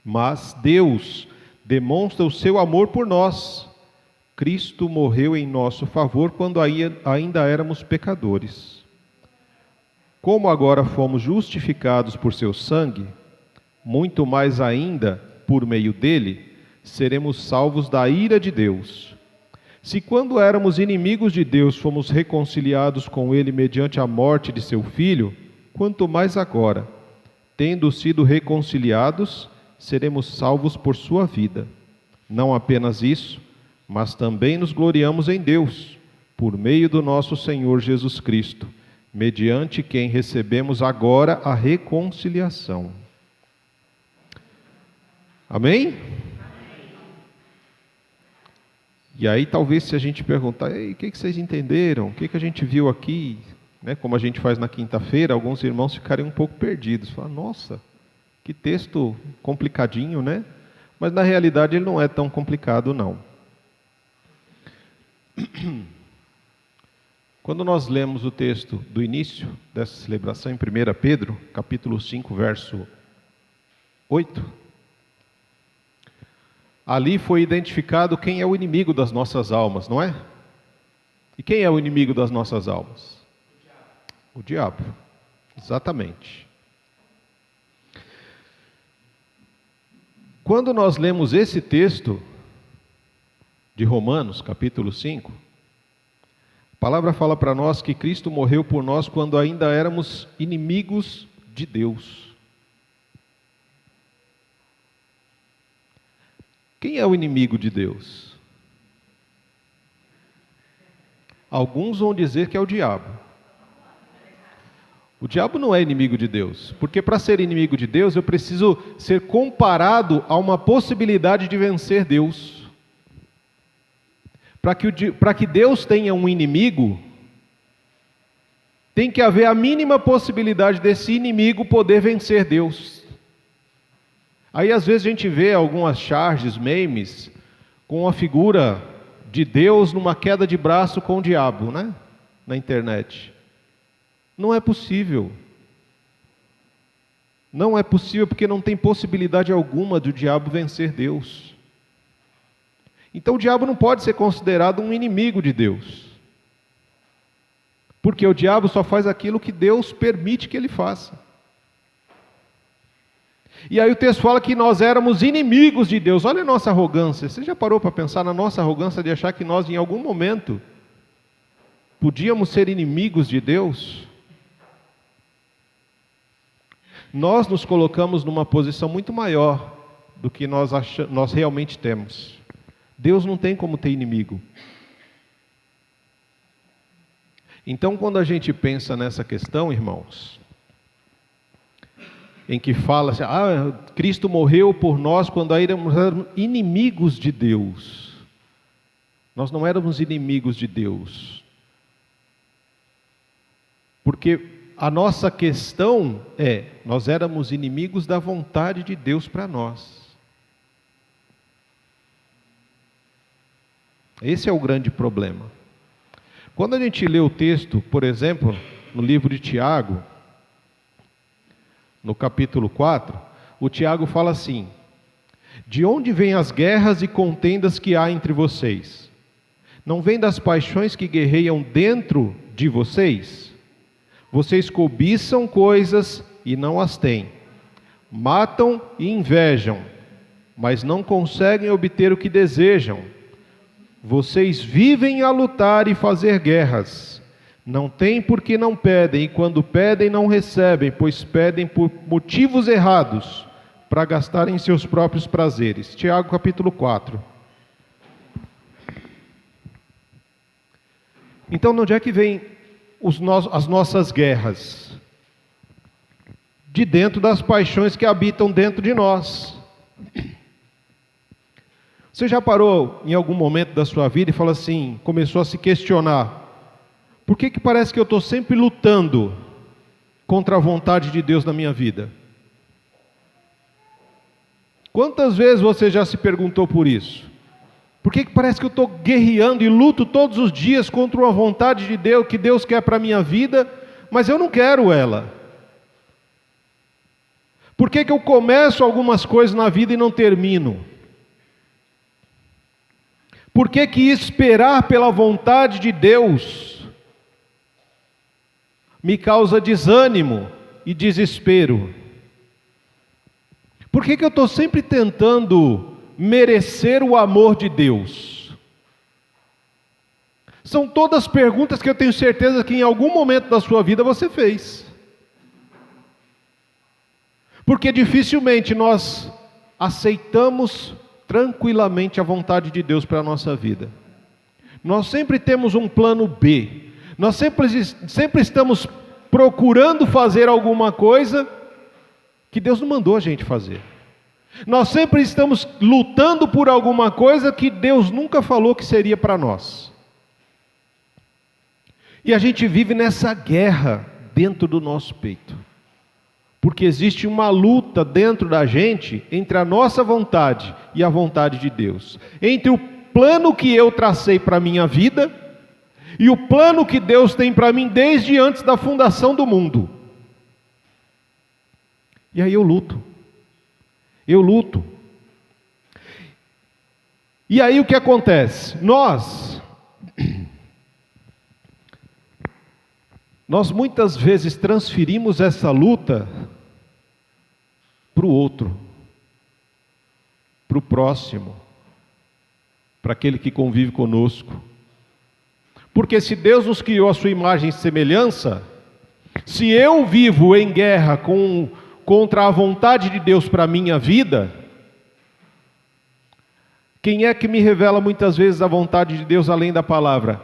Mas Deus demonstra o seu amor por nós. Cristo morreu em nosso favor quando ainda éramos pecadores. Como agora fomos justificados por seu sangue, muito mais ainda, por meio dele, seremos salvos da ira de Deus. Se quando éramos inimigos de Deus fomos reconciliados com ele mediante a morte de seu Filho, quanto mais agora, tendo sido reconciliados, seremos salvos por sua vida. Não apenas isso, mas também nos gloriamos em Deus, por meio do nosso Senhor Jesus Cristo, mediante quem recebemos agora a reconciliação. Amém? E aí talvez se a gente perguntar, o que vocês entenderam? O que a gente viu aqui? Né, como a gente faz na quinta-feira, alguns irmãos ficarem um pouco perdidos. Falam, nossa, que texto complicadinho, né? Mas na realidade ele não é tão complicado, não. Quando nós lemos o texto do início dessa celebração em 1 Pedro, capítulo 5, verso 8, ali foi identificado quem é o inimigo das nossas almas, não é? E quem é o inimigo das nossas almas? O diabo. Exatamente. Quando nós lemos esse texto de Romanos, capítulo 5, a palavra fala para nós que Cristo morreu por nós quando ainda éramos inimigos de Deus. Quem é o inimigo de Deus? Alguns vão dizer que é o diabo. O diabo não é inimigo de Deus, porque para ser inimigo de Deus eu preciso ser comparado a uma possibilidade de vencer Deus. Para que Deus tenha um inimigo, tem que haver a mínima possibilidade desse inimigo poder vencer Deus. Aí às vezes a gente vê algumas charges, memes, com a figura de Deus numa queda de braço com o diabo, né? Na internet. Não é possível. Não é possível porque não tem possibilidade alguma do diabo vencer Deus. Então o diabo não pode ser considerado um inimigo de Deus. Porque o diabo só faz aquilo que Deus permite que ele faça. E aí o texto fala que nós éramos inimigos de Deus. Olha a nossa arrogância. Você já parou para pensar na nossa arrogância de achar que nós em algum momento podíamos ser inimigos de Deus? Nós nos colocamos numa posição muito maior do que nós realmente temos. Deus não tem como ter inimigo. Então, quando a gente pensa nessa questão, irmãos, em que fala assim, Cristo morreu por nós quando éramos inimigos de Deus. Nós não éramos inimigos de Deus. Porque a nossa questão nós éramos inimigos da vontade de Deus para nós. Esse é o grande problema. Quando a gente lê o texto, por exemplo, no livro de Tiago, no capítulo 4, o Tiago fala assim: de onde vêm as guerras e contendas que há entre vocês? Não vêm das paixões que guerreiam dentro de vocês? Vocês cobiçam coisas e não as têm, matam e invejam, mas não conseguem obter o que desejam. Vocês vivem a lutar e fazer guerras. Não têm porque não pedem, e quando pedem não recebem, pois pedem por motivos errados, para gastarem seus próprios prazeres. Tiago capítulo 4. Então, de onde é que vem as nossas guerras? De dentro das paixões que habitam dentro de nós. Você já parou em algum momento da sua vida e falou assim, começou a se questionar: por que parece que eu estou sempre lutando contra a vontade de Deus na minha vida? Quantas vezes você já se perguntou por isso? Por que parece que eu estou guerreando e luto todos os dias contra uma vontade de Deus, que Deus quer para a minha vida, mas eu não quero ela? Por que eu começo algumas coisas na vida e não termino? Por que esperar pela vontade de Deus me causa desânimo e desespero? Por que eu estou sempre tentando merecer o amor de Deus? São todas perguntas que eu tenho certeza que em algum momento da sua vida você fez. Porque dificilmente nós aceitamos tranquilamente a vontade de Deus para a nossa vida. Nós sempre temos um plano B. Nós sempre estamos procurando fazer alguma coisa que Deus não mandou a gente fazer. Nós sempre estamos lutando por alguma coisa que Deus nunca falou que seria para nós. E a gente vive nessa guerra dentro do nosso peito. Porque existe uma luta dentro da gente entre a nossa vontade e a vontade de Deus. Entre o plano que eu tracei para a minha vida e o plano que Deus tem para mim desde antes da fundação do mundo. E aí eu luto. E aí o que acontece? Nós muitas vezes transferimos essa luta para o outro, para o próximo, para aquele que convive conosco. Porque se Deus nos criou a sua imagem e semelhança, se eu vivo em guerra contra a vontade de Deus para a minha vida, quem é que me revela muitas vezes a vontade de Deus além da palavra?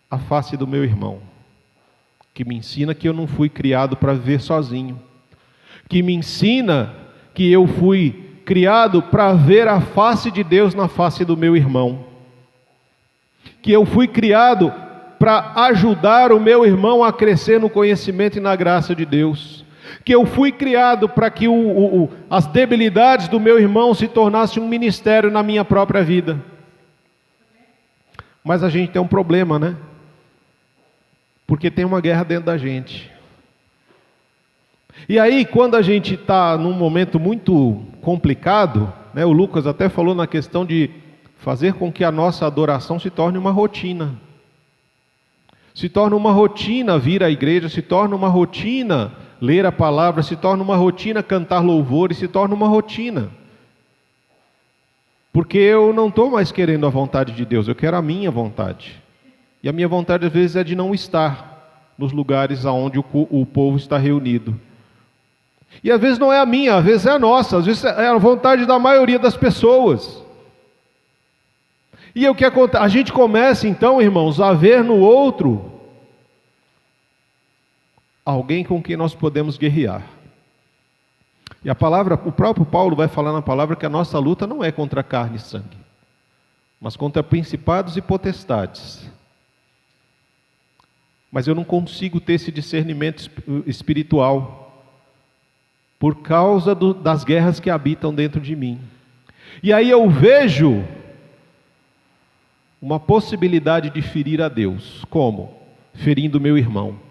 A face do meu irmão, que me ensina que eu não fui criado para viver sozinho, que me ensina que eu fui criado para ver a face de Deus na face do meu irmão, que eu fui criado para ajudar o meu irmão a crescer no conhecimento e na graça de Deus, que eu fui criado para que as debilidades do meu irmão se tornassem um ministério na minha própria vida. Mas a gente tem um problema, né? Porque tem uma guerra dentro da gente. E aí, quando a gente está num momento muito complicado, né, o Lucas até falou na questão de fazer com que a nossa adoração se torne uma rotina. Se torna uma rotina vir à igreja, se torna uma rotina ler a palavra, se torna uma rotina cantar louvores, se torna uma rotina. Porque eu não estou mais querendo a vontade de Deus, eu quero a minha vontade. E a minha vontade às vezes é de não estar nos lugares onde o povo está reunido. E às vezes não é a minha, às vezes é a nossa, às vezes é a vontade da maioria das pessoas. E o que acontece? A gente começa então, irmãos, a ver no outro alguém com quem nós podemos guerrear. E a palavra, o próprio Paulo vai falar na palavra que a nossa luta não é contra carne e sangue, mas contra principados e potestades. Mas eu não consigo ter esse discernimento espiritual por causa das guerras que habitam dentro de mim. E aí eu vejo uma possibilidade de ferir a Deus. Como? Ferindo meu irmão.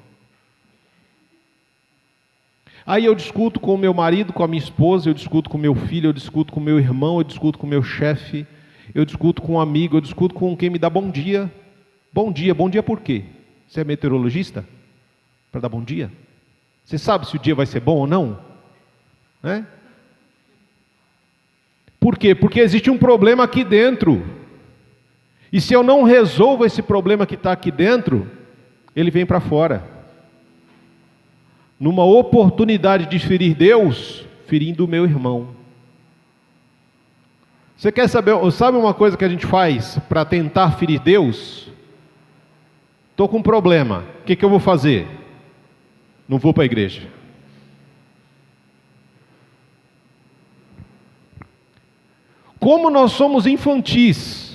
Aí eu discuto com o meu marido, com a minha esposa, eu discuto com meu filho, eu discuto com meu irmão, eu discuto com meu chefe, eu discuto com um amigo, eu discuto com quem me dá bom dia. Bom dia por quê? Você é meteorologista? Para dar bom dia? Você sabe se o dia vai ser bom ou não? Né? Por quê? Porque existe um problema aqui dentro. E se eu não resolvo esse problema que está aqui dentro, ele vem para fora. Numa oportunidade de ferir Deus, ferindo o meu irmão. Você quer saber, sabe uma coisa que a gente faz para tentar ferir Deus? Estou com um problema, o que eu vou fazer? Não vou para a igreja. Como nós somos infantis,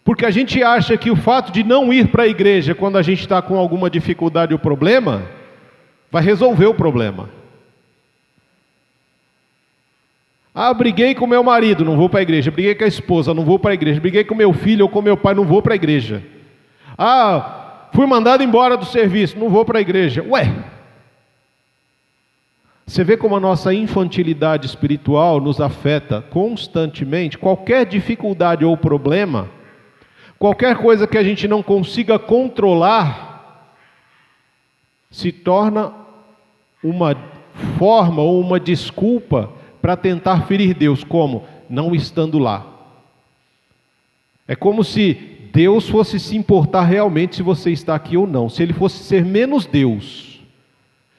porque a gente acha que o fato de não ir para a igreja quando a gente está com alguma dificuldade ou problema, vai resolver o problema. Ah, briguei com meu marido, não vou para a igreja. Briguei com a esposa, não vou para a igreja. Briguei com meu filho ou com meu pai, não vou para a igreja. Ah, fui mandado embora do serviço, não vou para a igreja. Ué, você vê como a nossa infantilidade espiritual nos afeta constantemente. Qualquer dificuldade ou problema, qualquer coisa que a gente não consiga controlar, se torna uma forma ou uma desculpa para tentar ferir Deus. Como? Não estando lá. É como se Deus fosse se importar realmente se você está aqui ou não. Se Ele fosse ser menos Deus.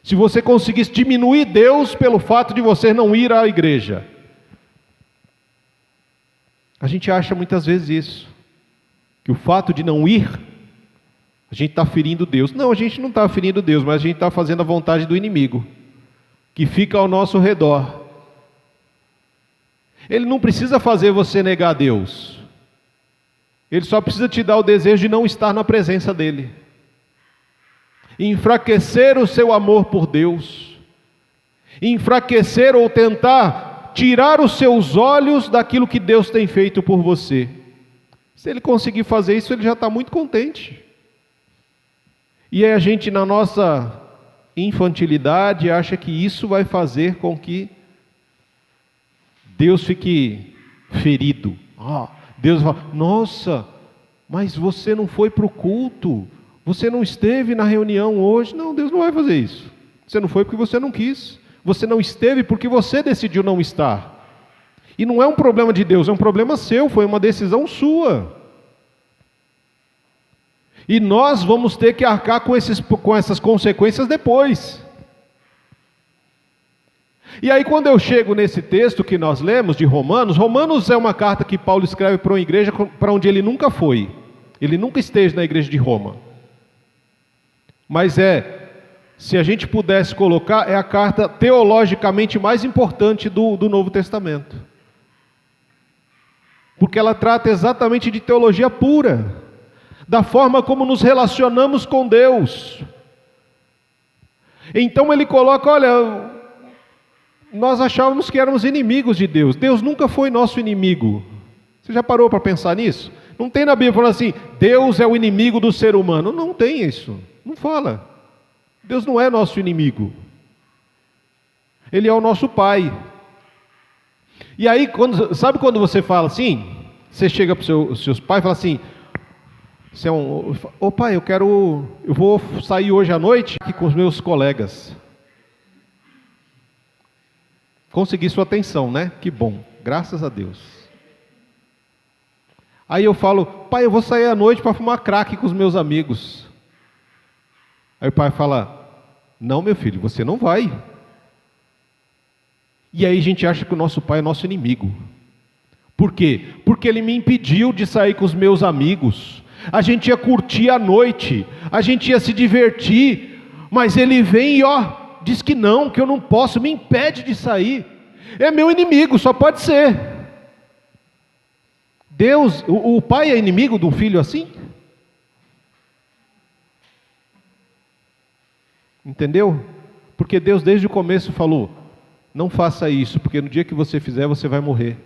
Se você conseguisse diminuir Deus pelo fato de você não ir à igreja. A gente acha muitas vezes isso. Que o fato de não ir, a gente está ferindo Deus. Não, a gente não está ferindo Deus, mas a gente está fazendo a vontade do inimigo, que fica ao nosso redor. Ele não precisa fazer você negar Deus. Ele só precisa te dar o desejo de não estar na presença dEle. Enfraquecer o seu amor por Deus. Enfraquecer ou tentar tirar os seus olhos daquilo que Deus tem feito por você. Se Ele conseguir fazer isso, Ele já está muito contente. E aí a gente, na nossa infantilidade, acha que isso vai fazer com que Deus fique ferido. Deus fala, nossa, mas você não foi para o culto, você não esteve na reunião hoje. Não, Deus não vai fazer isso. Você não foi porque você não quis, você não esteve porque você decidiu não estar. E não é um problema de Deus, é um problema seu, foi uma decisão sua. E nós vamos ter que arcar com essas consequências depois. E aí quando eu chego nesse texto que nós lemos de Romanos, Romanos é uma carta que Paulo escreve para uma igreja para onde ele nunca foi. Ele nunca esteve na igreja de Roma. Mas se a gente pudesse colocar, é a carta teologicamente mais importante do Novo Testamento. Porque ela trata exatamente de teologia pura, da forma como nos relacionamos com Deus. Então ele coloca, olha, nós achávamos que éramos inimigos de Deus. Deus nunca foi nosso inimigo. Você já parou para pensar nisso? Não tem na Bíblia falando assim, Deus é o inimigo do ser humano. Não tem isso, não fala. Deus não é nosso inimigo. Ele é o nosso Pai. E aí, sabe quando você fala assim, você chega para os seus pais e fala assim, ô pai, eu vou sair hoje à noite aqui com os meus colegas. Consegui sua atenção, né? Que bom, graças a Deus. Aí eu falo, pai, eu vou sair à noite para fumar crack com os meus amigos. Aí o pai fala, não, meu filho, você não vai. E aí a gente acha que o nosso pai é nosso inimigo. Por quê? Porque ele me impediu de sair com os meus amigos. A gente ia curtir a noite, a gente ia se divertir, mas ele vem e diz que não, que eu não posso, me impede de sair. É meu inimigo, só pode ser. Deus, o pai é inimigo de um filho assim? Entendeu? Porque Deus desde o começo falou: não faça isso, porque no dia que você fizer, você vai morrer.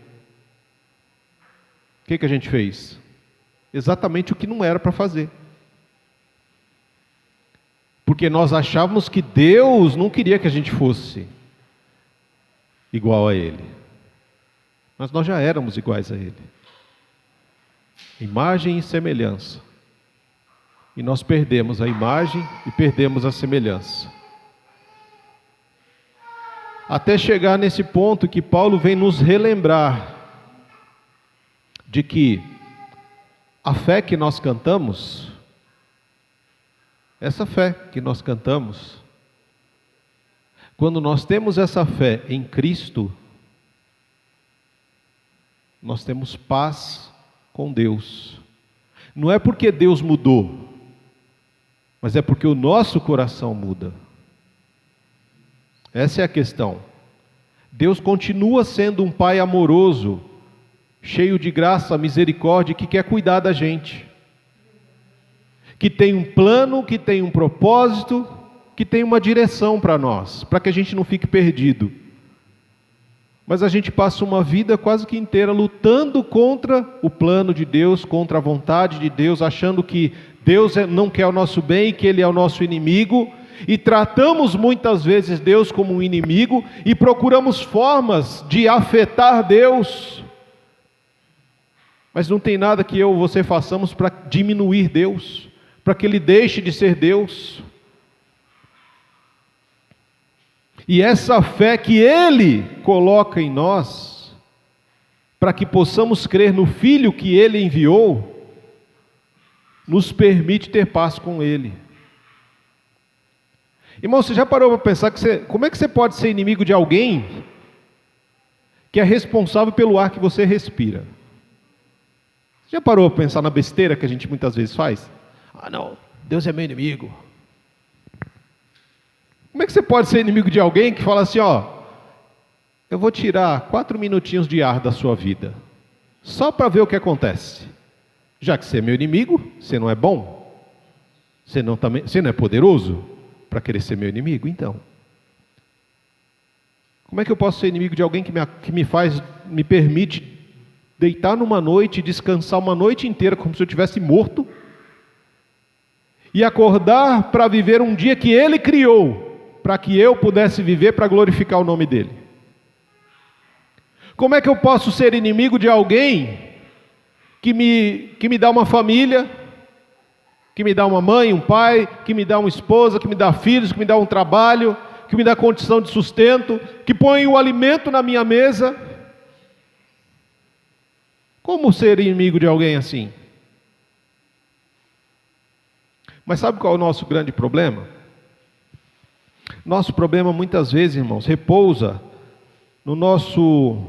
O que a gente fez? Exatamente o que não era para fazer. Porque nós achávamos que Deus não queria que a gente fosse igual a Ele. Mas nós já éramos iguais a Ele. Imagem e semelhança. E nós perdemos a imagem e perdemos a semelhança. Até chegar nesse ponto que Paulo vem nos relembrar de que a fé que nós cantamos, essa fé que nós cantamos, quando nós temos essa fé em Cristo, nós temos paz com Deus. Não é porque Deus mudou, mas é porque o nosso coração muda. Essa é a questão. Deus continua sendo um Pai amoroso, cheio de graça, misericórdia, que quer cuidar da gente, que tem um plano, que tem um propósito, que tem uma direção para nós, para que a gente não fique perdido. Mas a gente passa uma vida quase que inteira lutando contra o plano de Deus, contra a vontade de Deus, achando que Deus não quer o nosso bem e que Ele é o nosso inimigo, e tratamos muitas vezes Deus como um inimigo, e procuramos formas de afetar Deus, mas não tem nada que eu ou você façamos para diminuir Deus, para que Ele deixe de ser Deus. E essa fé que Ele coloca em nós, para que possamos crer no Filho que Ele enviou, nos permite ter paz com Ele. Irmão, você já parou para pensar como é que você pode ser inimigo de alguém que é responsável pelo ar que você respira? Já parou para pensar na besteira que a gente muitas vezes faz? Ah não, Deus é meu inimigo. Como é que você pode ser inimigo de alguém que fala assim, eu vou tirar 4 minutinhos de ar da sua vida, só para ver o que acontece. Já que você é meu inimigo, você não é bom? Você não é poderoso para querer ser meu inimigo? Então, como é que eu posso ser inimigo de alguém que me permite deitar numa noite, descansar uma noite inteira como se eu estivesse morto, e acordar para viver um dia que Ele criou, para que eu pudesse viver para glorificar o nome dEle? Como é que eu posso ser inimigo de alguém que me dá uma família, que me dá uma mãe, um pai, que me dá uma esposa, que me dá filhos, que me dá um trabalho, que me dá condição de sustento, que põe o alimento na minha mesa? Como ser inimigo de alguém assim? Mas sabe qual é o nosso grande problema? Nosso problema muitas vezes, irmãos, repousa no nosso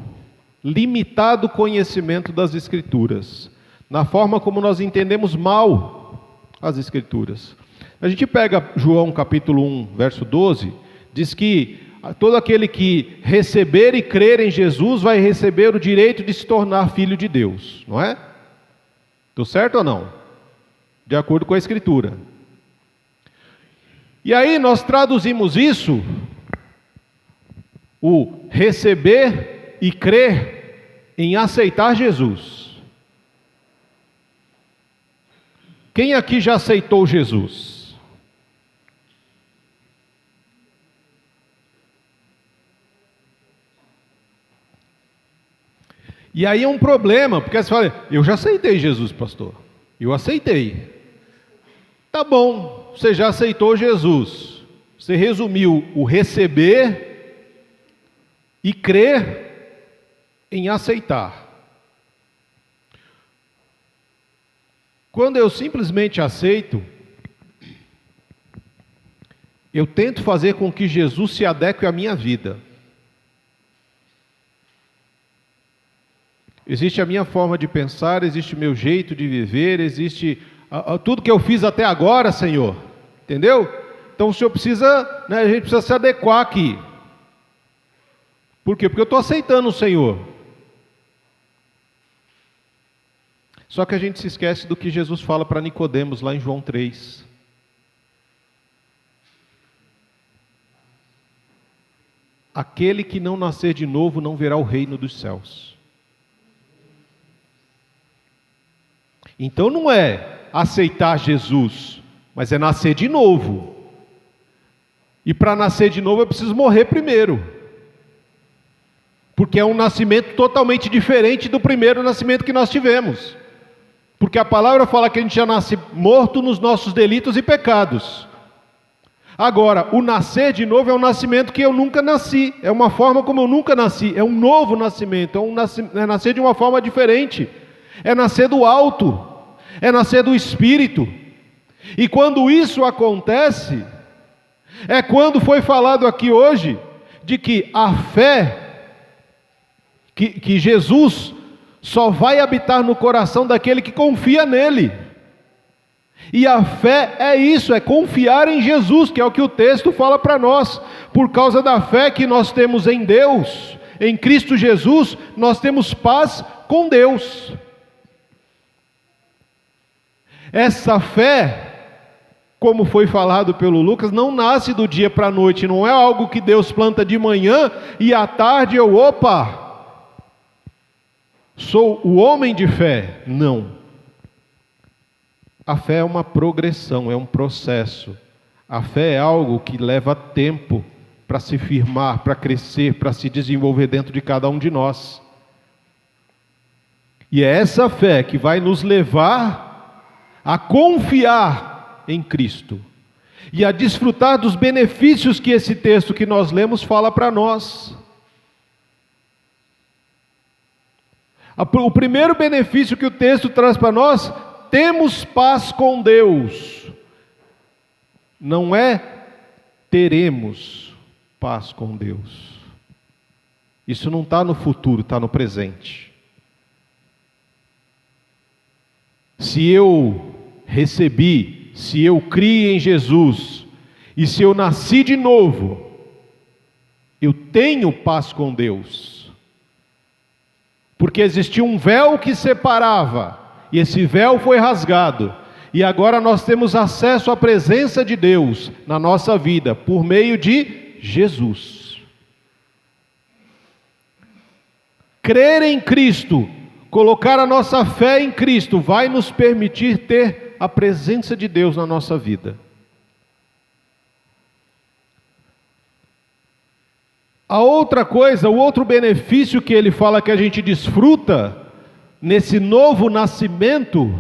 limitado conhecimento das Escrituras, na forma como nós entendemos mal as Escrituras. A gente pega João capítulo 1, verso 12, diz que todo aquele que receber e crer em Jesus vai receber o direito de se tornar filho de Deus, não é? Estou certo ou não? De acordo com a Escritura. E aí nós traduzimos isso, o receber e crer, em aceitar Jesus. Quem aqui já aceitou Jesus? E aí é um problema, porque você fala, eu já aceitei Jesus, pastor. Eu aceitei. Tá bom, você já aceitou Jesus. Você resumiu o receber e crer em aceitar. Quando eu simplesmente aceito, eu tento fazer com que Jesus se adeque à minha vida. Existe a minha forma de pensar, existe o meu jeito de viver, existe tudo que eu fiz até agora, Senhor, entendeu? Então o senhor precisa, a gente precisa se adequar aqui. Por quê? Porque eu estou aceitando o Senhor. Só que a gente se esquece do que Jesus fala para Nicodemos lá em João 3. Aquele que não nascer de novo não verá o reino dos céus. Então não é aceitar Jesus, mas é nascer de novo. E para nascer de novo eu preciso morrer primeiro. Porque é um nascimento totalmente diferente do primeiro nascimento que nós tivemos. Porque a palavra fala que a gente já nasce morto nos nossos delitos e pecados. Agora, o nascer de novo é um nascimento que eu nunca nasci. É uma forma como eu nunca nasci. É um novo nascimento. É nascer de uma forma diferente. É nascer do alto. É nascer do Espírito. E quando isso acontece, é quando foi falado aqui hoje, de que a fé, que Jesus só vai habitar no coração daquele que confia nele. E a fé é isso, é confiar em Jesus, que é o que o texto fala para nós. Por causa da fé que nós temos em Deus, em Cristo Jesus, nós temos paz com Deus. Essa fé, como foi falado pelo Lucas, não nasce do dia para a noite, não é algo que Deus planta de manhã e à tarde sou o homem de fé. Não. A fé é uma progressão, é um processo. A fé é algo que leva tempo para se firmar, para crescer, para se desenvolver dentro de cada um de nós. E é essa fé que vai nos levar a confiar em Cristo e a desfrutar dos benefícios que esse texto que nós lemos fala para nós. O primeiro benefício que o texto traz para nós: temos paz com Deus. Não é teremos paz com Deus. Isso não está no futuro, está no presente. Se eu recebi, se eu criei em Jesus, e se eu nasci de novo, eu tenho paz com Deus. Porque existia um véu que separava, e esse véu foi rasgado, e agora nós temos acesso à presença de Deus na nossa vida, por meio de Jesus. Crer em Cristo, colocar a nossa fé em Cristo, vai nos permitir ter a presença de Deus na nossa vida. A outra coisa, o outro benefício que ele fala que a gente desfruta nesse novo nascimento,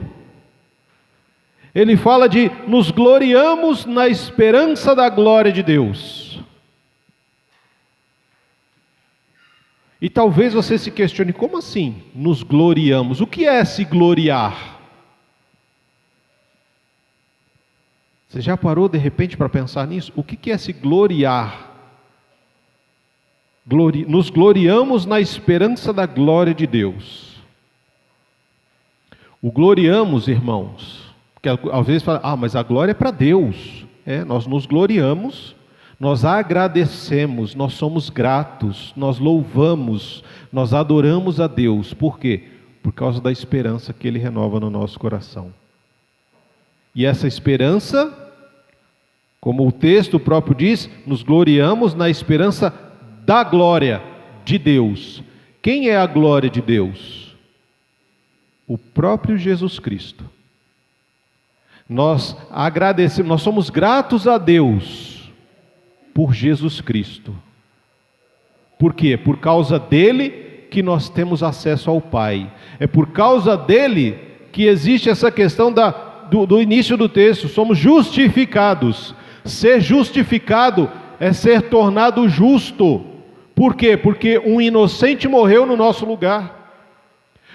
ele fala de nos gloriamos na esperança da glória de Deus. E talvez você se questione, como assim nos gloriamos? O que é se gloriar? Você já parou de repente para pensar nisso? O que é se gloriar? Nos gloriamos na esperança da glória de Deus. O gloriamos, irmãos, porque às vezes fala, mas a glória é para Deus. Nós nos gloriamos, nós agradecemos, nós somos gratos, nós louvamos, nós adoramos a Deus. Por quê? Por causa da esperança que Ele renova no nosso coração. E essa esperança, como o texto próprio diz, nos gloriamos na esperança da glória de Deus. Quem é a glória de Deus? O próprio Jesus Cristo. Nós agradecemos, nós somos gratos a Deus por Jesus Cristo. Por quê? Por causa dele que nós temos acesso ao Pai. É por causa dele que existe essa questão do início do texto. Somos justificados. Ser justificado é ser tornado justo. Por quê? Porque um inocente morreu no nosso lugar.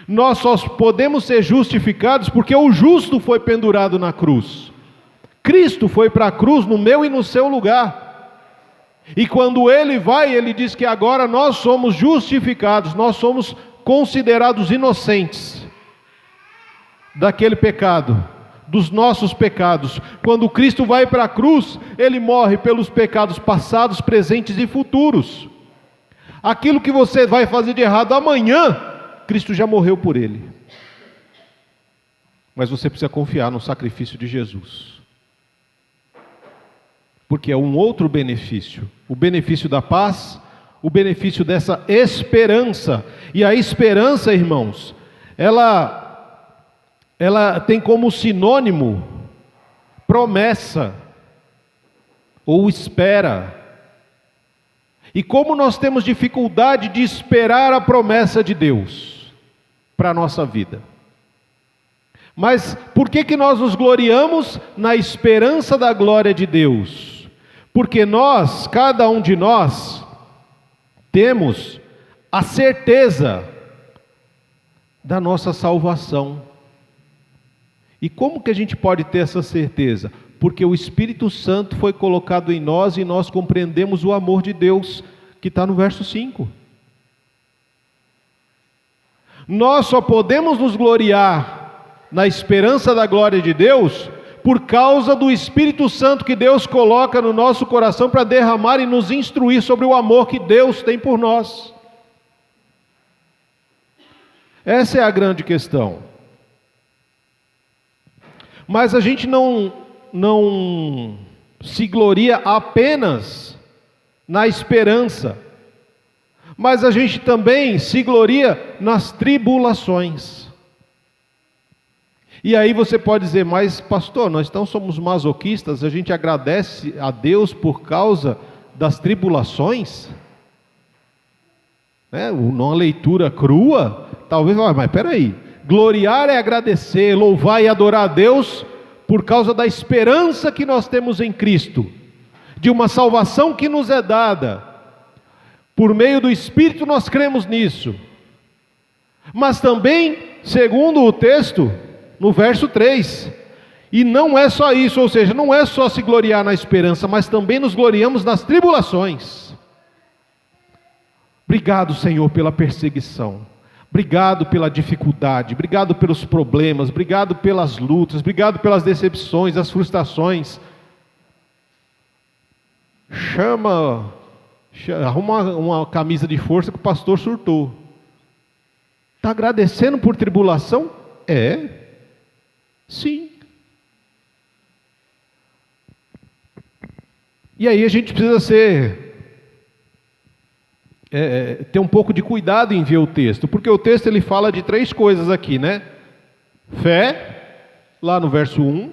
Nós só podemos ser justificados porque o justo foi pendurado na cruz. Cristo foi para a cruz no meu e no seu lugar. E quando Ele vai, Ele diz que agora nós somos justificados, nós somos considerados inocentes daquele pecado. dos nossos pecados. Quando Cristo vai para a cruz, Ele morre pelos pecados passados, presentes e futuros. Aquilo que você vai fazer de errado amanhã, Cristo já morreu por ele. Mas você precisa confiar no sacrifício de Jesus. Porque é um outro benefício. O benefício da paz, o benefício dessa esperança. E a esperança, irmãos, ela tem como sinônimo promessa ou espera. E como nós temos dificuldade de esperar a promessa de Deus para a nossa vida. Mas por que nós nos gloriamos na esperança da glória de Deus? Porque nós, cada um de nós, temos a certeza da nossa salvação. E como que a gente pode ter essa certeza? Porque o Espírito Santo foi colocado em nós e nós compreendemos o amor de Deus, que está no verso 5. Nós só podemos nos gloriar na esperança da glória de Deus por causa do Espírito Santo que Deus coloca no nosso coração para derramar e nos instruir sobre o amor que Deus tem por nós. Essa é a grande questão. Mas a gente não se gloria apenas na esperança, mas a gente também se gloria nas tribulações. E aí você pode dizer, mas pastor, nós então somos masoquistas, a gente agradece a Deus por causa das tribulações? Numa leitura crua, talvez, mas espera aí, gloriar é agradecer, louvar e adorar a Deus por causa da esperança que nós temos em Cristo, de uma salvação que nos é dada, por meio do Espírito nós cremos nisso, mas também, segundo o texto, no verso 3, e não é só isso, ou seja, não é só se gloriar na esperança, mas também nos gloriamos nas tribulações. Obrigado, Senhor, pela perseguição. Obrigado pela dificuldade, obrigado pelos problemas, obrigado pelas lutas, obrigado pelas decepções, as frustrações. Arruma uma camisa de força que o pastor surtou. Está agradecendo por tribulação? Sim. E aí a gente precisa ter um pouco de cuidado em ver o texto, porque o texto ele fala de 3 coisas aqui, né? Fé, lá no verso 1.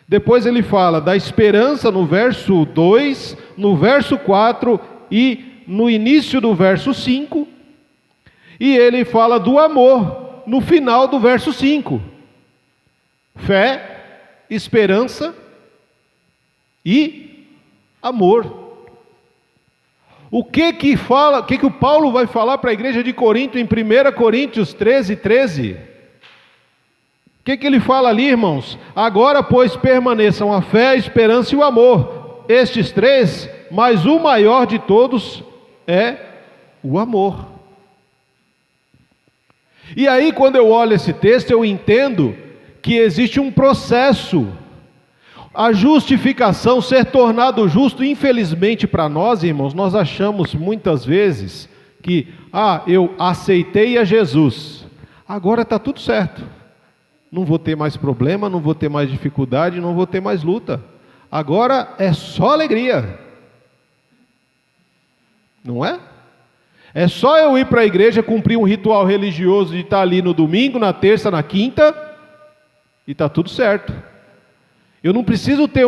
Depois ele fala da esperança no verso 2, no verso 4 e no início do verso 5. E ele fala do amor no final do verso 5. Fé, esperança e amor. O que o Paulo vai falar para a igreja de Corinto em 1 Coríntios 13:13? O que ele fala ali, irmãos? Agora, pois, permaneçam a fé, a esperança e o amor. Estes 3, mas o maior de todos é o amor. E aí, quando eu olho esse texto, eu entendo que existe um processo. A justificação, ser tornado justo, infelizmente para nós, irmãos, nós achamos muitas vezes que, eu aceitei a Jesus, agora está tudo certo, não vou ter mais problema, não vou ter mais dificuldade, não vou ter mais luta, agora é só alegria, não é? É só eu ir para a igreja, cumprir um ritual religioso de estar ali no domingo, na terça, na quinta, e está tudo certo. Eu não preciso ter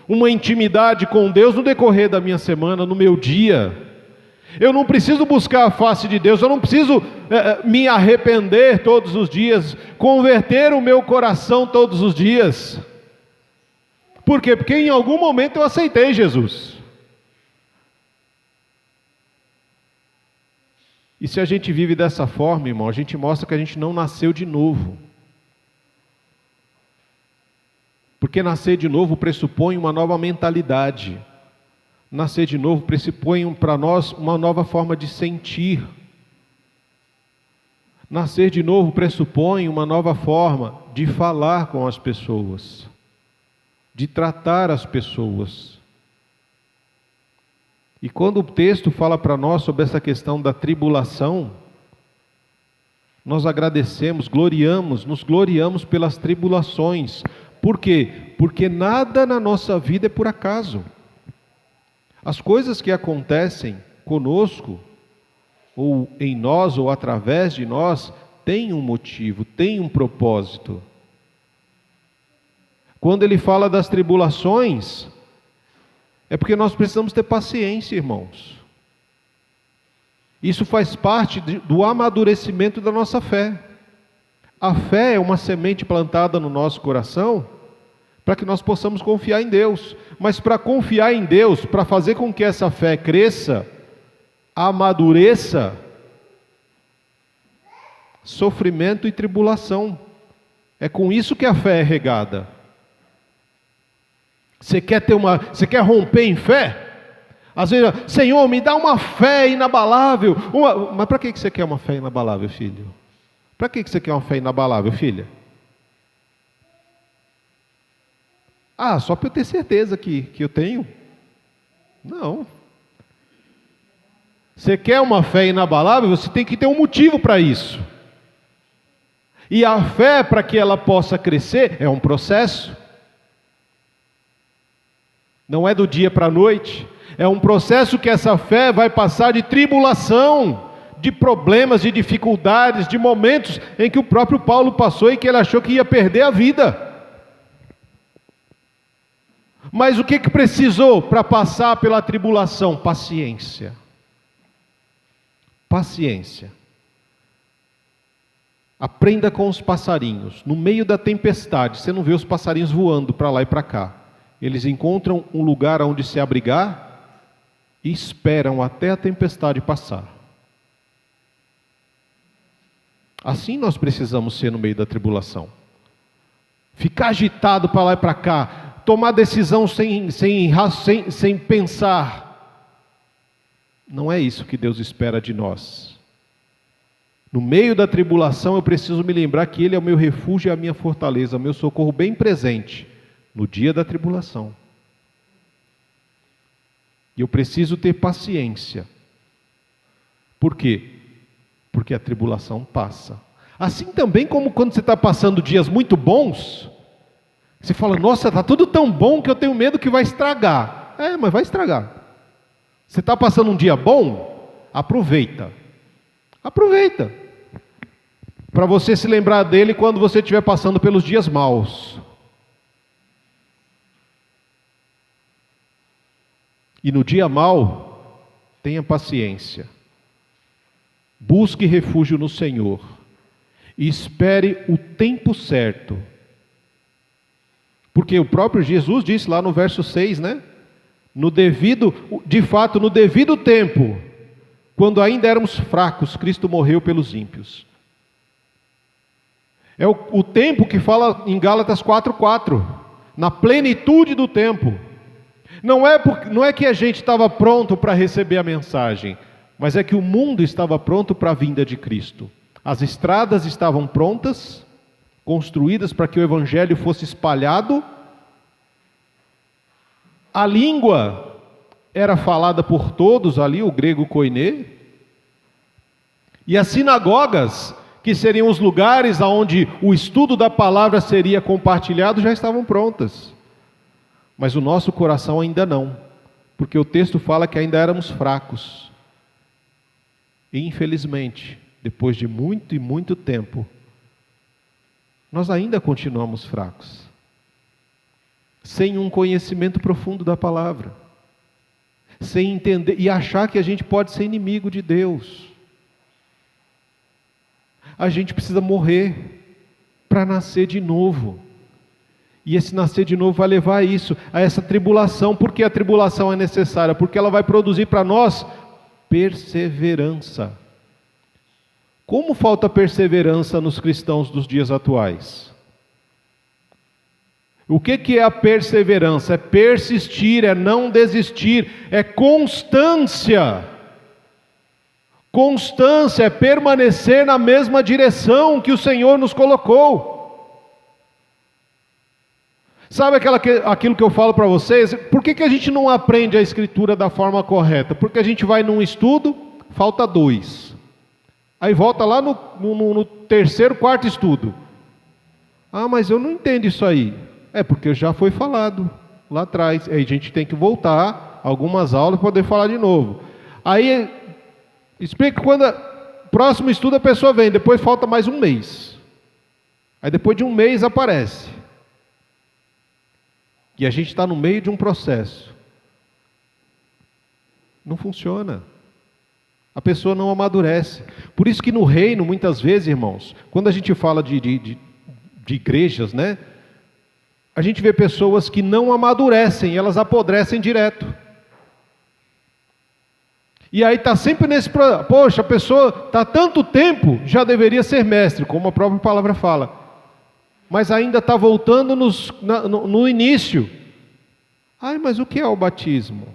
uma intimidade com Deus no decorrer da minha semana, no meu dia. Eu não preciso buscar a face de Deus, eu não preciso me arrepender todos os dias, converter o meu coração todos os dias. Por quê? Porque em algum momento eu aceitei Jesus. E se a gente vive dessa forma, irmão, a gente mostra que a gente não nasceu de novo. Porque nascer de novo pressupõe uma nova mentalidade. Nascer de novo pressupõe para nós uma nova forma de sentir. Nascer de novo pressupõe uma nova forma de falar com as pessoas, de tratar as pessoas. E quando o texto fala para nós sobre essa questão da tribulação, nós agradecemos, nos gloriamos pelas tribulações. Por quê? Porque nada na nossa vida é por acaso. As coisas que acontecem conosco, ou em nós, ou através de nós, têm um motivo, têm um propósito. Quando ele fala das tribulações, é porque nós precisamos ter paciência, irmãos. Isso faz parte do amadurecimento da nossa fé. A fé é uma semente plantada no nosso coração para que nós possamos confiar em Deus. Mas para confiar em Deus, para fazer com que essa fé cresça, amadureça, sofrimento e tribulação. É com isso que a fé é regada. Você quer romper em fé? Às vezes, Senhor, me dá uma fé inabalável. Mas para que você quer uma fé inabalável, filho? Para que você quer uma fé inabalável, filha? Só para eu ter certeza que eu tenho? Não. Você quer uma fé inabalável, você tem que ter um motivo para isso. E a fé, para que ela possa crescer, é um processo. Não é do dia para a noite. É um processo que essa fé vai passar de tribulação, de problemas, de dificuldades, de momentos em que o próprio Paulo passou e que ele achou que ia perder a vida. Mas o que precisou para passar pela tribulação? Paciência. Paciência. Aprenda com os passarinhos. No meio da tempestade, você não vê os passarinhos voando para lá e para cá. Eles encontram um lugar onde se abrigar e esperam até a tempestade passar. Assim nós precisamos ser no meio da tribulação. Ficar agitado para lá e para cá, tomar decisão sem pensar. Não é isso que Deus espera de nós. No meio da tribulação eu preciso me lembrar que Ele é o meu refúgio e a minha fortaleza, o meu socorro bem presente no dia da tribulação. E eu preciso ter paciência. Por quê? Porque a tribulação passa. Assim também como quando você está passando dias muito bons, você fala, nossa, está tudo tão bom que eu tenho medo que vai estragar. Mas vai estragar. Você está passando um dia bom? Aproveita. Aproveita. Para você se lembrar dele quando você estiver passando pelos dias maus. E no dia mau, tenha paciência. Busque refúgio no Senhor. E espere o tempo certo. Porque o próprio Jesus disse lá no verso 6, né? De fato, no devido tempo, quando ainda éramos fracos, Cristo morreu pelos ímpios. É o tempo que fala em Gálatas 4:4, na plenitude do tempo. Não é que a gente estava pronto para receber a mensagem, mas é que o mundo estava pronto para a vinda de Cristo. As estradas estavam prontas, construídas para que o Evangelho fosse espalhado. A língua era falada por todos ali, o grego koiné. E as sinagogas, que seriam os lugares onde o estudo da palavra seria compartilhado, já estavam prontas. Mas o nosso coração ainda não, porque o texto fala que ainda éramos fracos. E infelizmente, depois de muito e muito tempo, nós ainda continuamos fracos, sem um conhecimento profundo da palavra, sem entender e achar que a gente pode ser inimigo de Deus. A gente precisa morrer para nascer de novo. E esse nascer de novo vai levar a isso, a essa tribulação. Por que a tribulação é necessária? Porque ela vai produzir para nós perseverança. Como falta perseverança nos cristãos dos dias atuais? O que é a perseverança? É persistir, é não desistir, é constância. Constância é permanecer na mesma direção que o Senhor nos colocou. Sabe aquilo que eu falo para vocês? Por que a gente não aprende a Escritura da forma correta? Porque a gente vai num estudo, falta 2. Aí volta lá no terceiro, quarto estudo. Ah, mas eu não entendo isso aí. É porque já foi falado lá atrás. Aí a gente tem que voltar algumas aulas para poder falar de novo. Aí, explica quando próximo estudo a pessoa vem, depois falta mais um mês. Aí depois de um mês aparece. E a gente está no meio de um processo. Não funciona. A pessoa não amadurece. Por isso que no reino, muitas vezes, irmãos, quando a gente fala de igrejas, né? A gente vê pessoas que não amadurecem, elas apodrecem direto. E aí está sempre poxa, a pessoa está há tanto tempo, já deveria ser mestre, como a própria palavra fala. Mas ainda está voltando no início. Ai, mas o que é o batismo?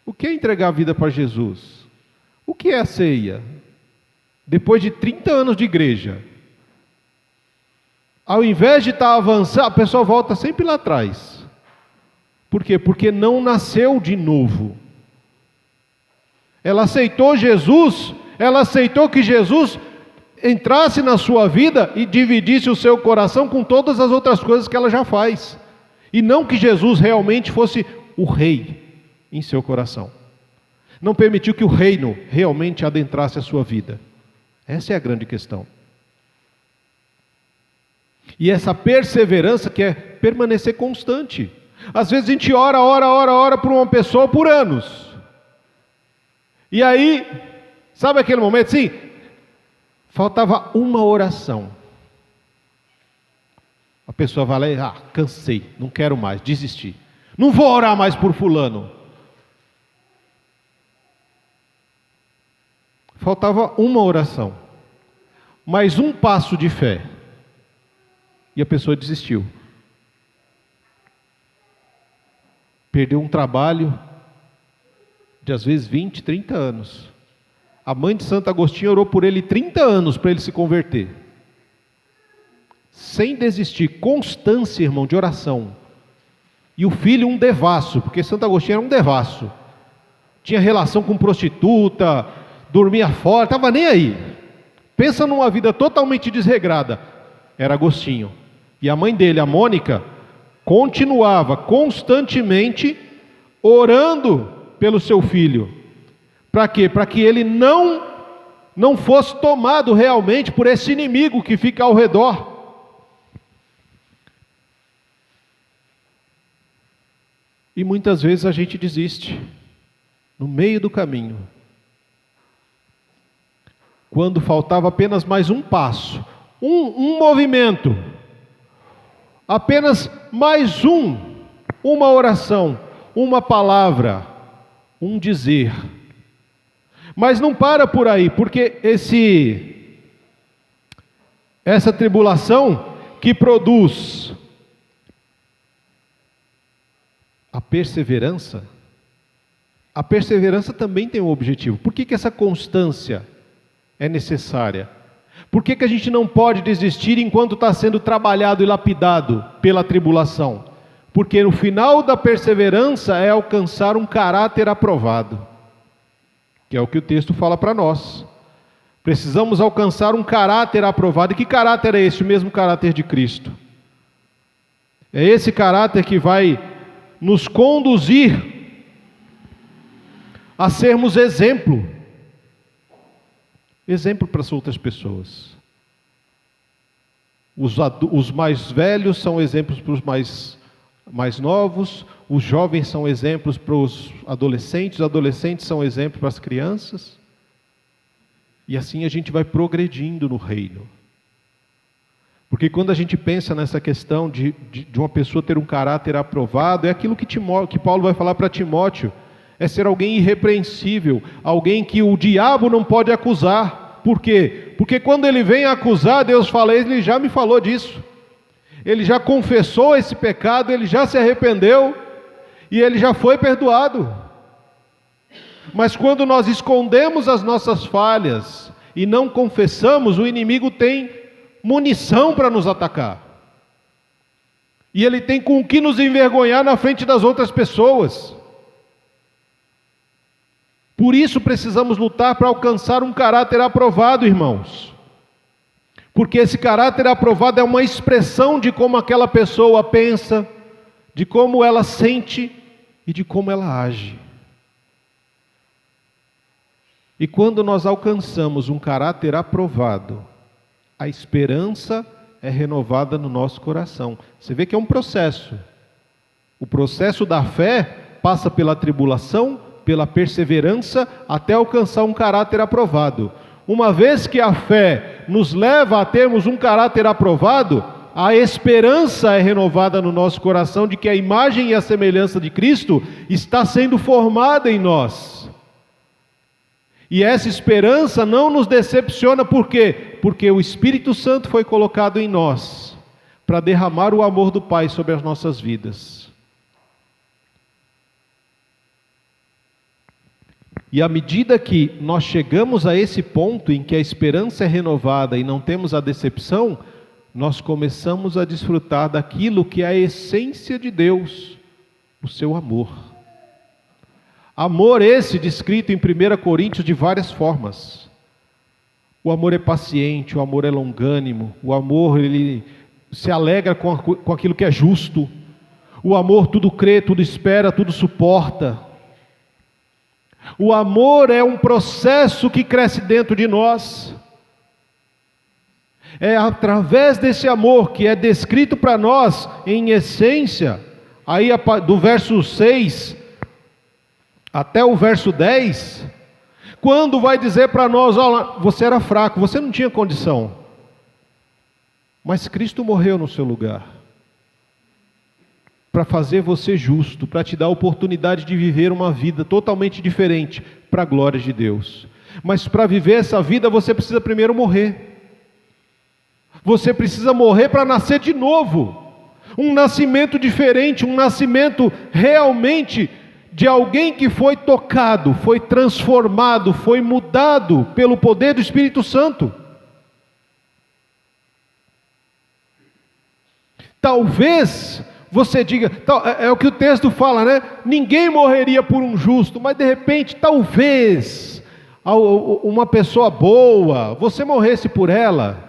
O que é entregar a vida para Jesus? O que é a ceia? Depois de 30 anos de igreja, ao invés de estar avançando, a pessoa volta sempre lá atrás. Por quê? Porque não nasceu de novo. Ela aceitou Jesus, ela aceitou que Jesus entrasse na sua vida e dividisse o seu coração com todas as outras coisas que ela já faz. E não que Jesus realmente fosse o rei em seu coração. Não permitiu que o reino realmente adentrasse a sua vida. Essa é a grande questão. E essa perseverança que é permanecer constante. Às vezes a gente ora por uma pessoa por anos. E aí, sabe aquele momento assim? Faltava uma oração. A pessoa vai lá e, cansei, não quero mais, desisti. Não vou orar mais por fulano. Faltava uma oração. Mais um passo de fé. E a pessoa desistiu. Perdeu um trabalho de às vezes 20, 30 anos. A mãe de Santo Agostinho orou por ele 30 anos para ele se converter. Sem desistir, constância, irmão, de oração. E o filho um devasso, porque Santo Agostinho era um devasso. Tinha relação com prostituta, dormia fora, estava nem aí. Pensa numa vida totalmente desregrada. Era Agostinho. E a mãe dele, a Mônica, continuava constantemente orando pelo seu filho. Para quê? Para que ele não fosse tomado realmente por esse inimigo que fica ao redor. E muitas vezes a gente desiste, no meio do caminho. Quando faltava apenas mais um passo, um movimento, apenas mais uma oração, uma palavra, um dizer. Mas não para por aí, porque essa tribulação que produz a perseverança também tem um objetivo. Por que essa constância é necessária? Por que a gente não pode desistir enquanto está sendo trabalhado e lapidado pela tribulação? Porque no final da perseverança é alcançar um caráter aprovado, que é o que o texto fala para nós. Precisamos alcançar um caráter aprovado. E que caráter é esse? O mesmo caráter de Cristo. É esse caráter que vai nos conduzir a sermos exemplo para as outras pessoas. Os mais velhos são exemplos para os mais novos, os jovens são exemplos para os adolescentes são exemplos para as crianças, e assim a gente vai progredindo no reino. Porque quando a gente pensa nessa questão de uma pessoa ter um caráter aprovado, é aquilo que Paulo vai falar para Timóteo, é ser alguém irrepreensível, alguém que o diabo não pode acusar. Por quê? Porque quando ele vem acusar, Deus fala, ele já me falou disso, ele já confessou esse pecado, ele já se arrependeu, e ele já foi perdoado. Mas quando nós escondemos as nossas falhas e não confessamos, o inimigo tem munição para nos atacar. E ele tem com o que nos envergonhar na frente das outras pessoas. Por isso precisamos lutar para alcançar um caráter aprovado, irmãos. Porque esse caráter aprovado é uma expressão de como aquela pessoa pensa, de como ela sente e de como ela age. E quando nós alcançamos um caráter aprovado, a esperança é renovada no nosso coração. Você vê que é um processo. O processo da fé passa pela tribulação, pela perseverança, até alcançar um caráter aprovado. Uma vez que a fé nos leva a termos um caráter aprovado, a esperança é renovada no nosso coração de que a imagem e a semelhança de Cristo está sendo formada em nós. E essa esperança não nos decepciona, por quê? Porque o Espírito Santo foi colocado em nós para derramar o amor do Pai sobre as nossas vidas. E à medida que nós chegamos a esse ponto em que a esperança é renovada e não temos a decepção, nós começamos a desfrutar daquilo que é a essência de Deus, o seu amor. Amor esse descrito em 1 Coríntios de várias formas. O amor é paciente, o amor é longânimo, o amor ele se alegra com aquilo que é justo. O amor tudo crê, tudo espera, tudo suporta. O amor é um processo que cresce dentro de nós. É através desse amor que é descrito para nós em essência, aí do verso 6 até o verso 10, quando vai dizer para nós, olha, você era fraco, você não tinha condição, mas Cristo morreu no seu lugar, para fazer você justo, para te dar a oportunidade de viver uma vida totalmente diferente, para a glória de Deus. Mas para viver essa vida você precisa primeiro morrer, você precisa morrer para nascer de novo, um nascimento diferente, um nascimento realmente de alguém que foi tocado, foi transformado, foi mudado pelo poder do Espírito Santo. Talvez você diga, é o que o texto fala, né? Ninguém morreria por um justo, mas de repente, talvez, uma pessoa boa, você morresse por ela.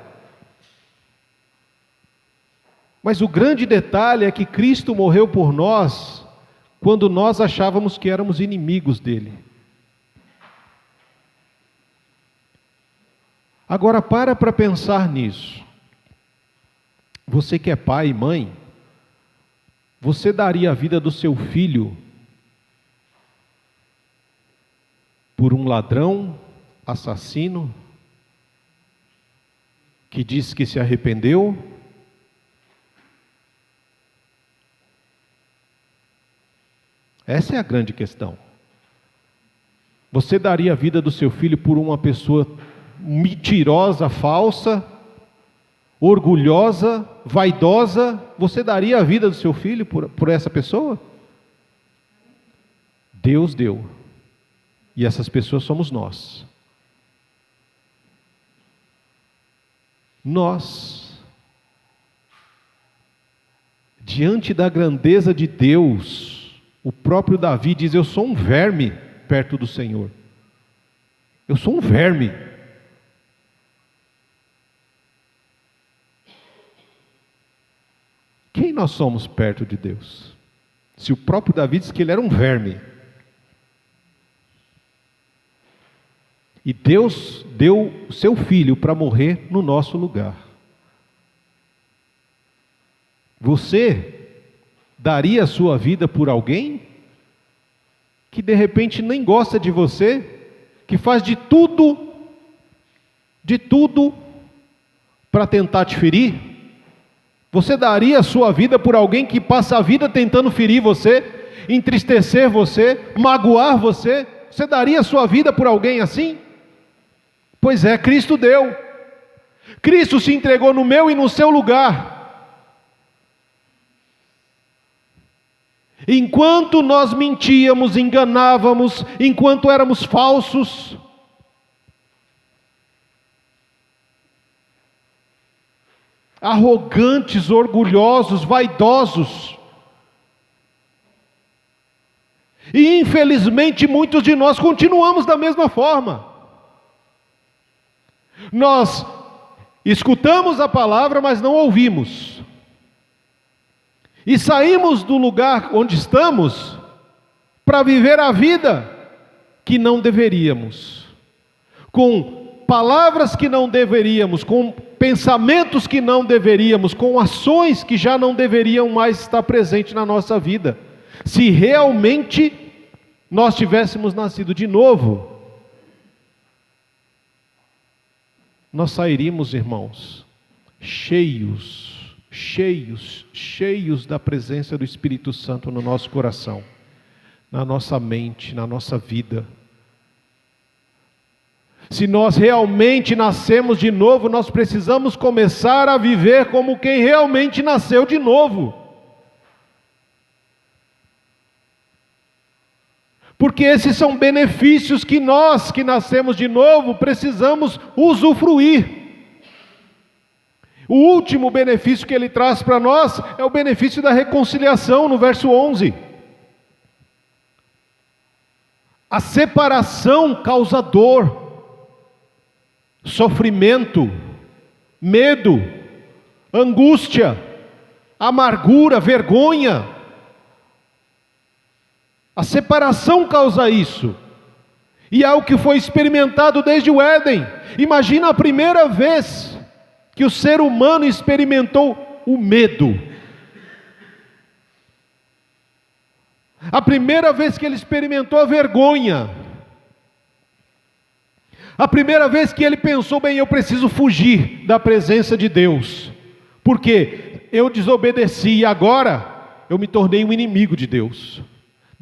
Mas o grande detalhe é que Cristo morreu por nós, quando nós achávamos que éramos inimigos dele. Agora para pensar nisso. Você que é pai e mãe, você daria a vida do seu filho por um ladrão, assassino, que diz que se arrependeu? Essa é a grande questão. Você daria a vida do seu filho por uma pessoa mentirosa, falsa, orgulhosa, vaidosa? Você daria a vida do seu filho por essa pessoa? Deus deu. E essas pessoas somos nós. Nós, diante da grandeza de Deus, o próprio Davi diz, eu sou um verme perto do Senhor. Eu sou um verme. Quem nós somos perto de Deus? Se o próprio Davi diz que ele era um verme. E Deus deu o seu filho para morrer no nosso lugar. Você daria a sua vida por alguém que de repente nem gosta de você, que faz de tudo para tentar te ferir? Você daria a sua vida por alguém que passa a vida tentando ferir você, entristecer você, magoar você? Você daria a sua vida por alguém assim? Pois é, Cristo deu. Cristo se entregou no meu e no seu lugar. enquanto nós mentíamos, enganávamos, enquanto éramos falsos, arrogantes, orgulhosos, vaidosos. E infelizmente muitos de nós continuamos da mesma forma. Nós escutamos a palavra, mas não ouvimos. E saímos do lugar onde estamos para viver a vida que não deveríamos, com palavras que não deveríamos, com pensamentos que não deveríamos, com ações que já não deveriam mais estar presentes na nossa vida. Se realmente nós tivéssemos nascido de novo, nós sairíamos, irmãos, cheios da presença do Espírito Santo no nosso coração, na nossa mente, na nossa vida. Se nós realmente nascemos de novo, nós precisamos começar a viver como quem realmente nasceu de novo. Porque esses são benefícios que nós, que nascemos de novo, precisamos usufruir. O último benefício que ele traz para nós é o benefício da reconciliação, no verso 11. A separação causa dor, sofrimento, medo, angústia, amargura, vergonha. A separação causa isso, e é o que foi experimentado desde o Éden. Imagina a primeira vez que o ser humano experimentou o medo. A primeira vez que ele experimentou a vergonha. A primeira vez que ele pensou, bem, eu preciso fugir da presença de Deus, porque eu desobedeci e agora eu me tornei um inimigo de Deus.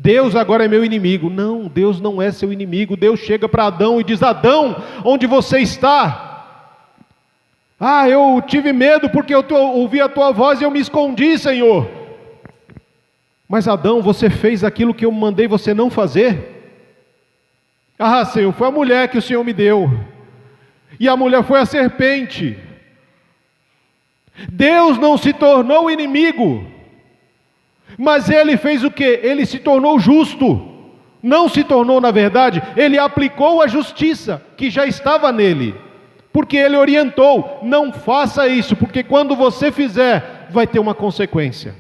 Deus agora é meu inimigo. Não, Deus não é seu inimigo. Deus chega para Adão e diz: Adão, onde você está? Ah, eu tive medo porque eu ouvi a tua voz e eu me escondi, Senhor. Mas Adão, você fez aquilo que eu mandei você não fazer? Ah, Senhor, foi a mulher que o Senhor me deu. E a mulher foi a serpente. Deus não se tornou inimigo, mas ele fez o quê? Ele se tornou justo. Não se tornou, na verdade, ele aplicou a justiça que já estava nele, porque ele orientou: não faça isso, porque quando você fizer, vai ter uma consequência.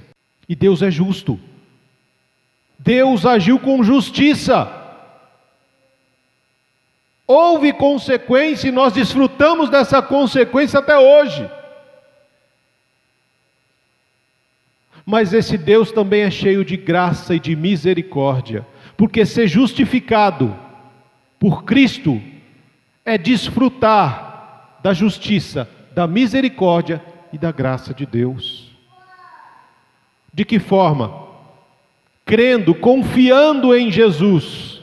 E Deus é justo. Deus agiu com justiça. Houve consequência e nós desfrutamos dessa consequência até hoje. Mas esse Deus também é cheio de graça e de misericórdia, porque ser justificado por Cristo é desfrutar da justiça, da misericórdia e da graça de Deus. De que forma? Crendo, confiando em Jesus,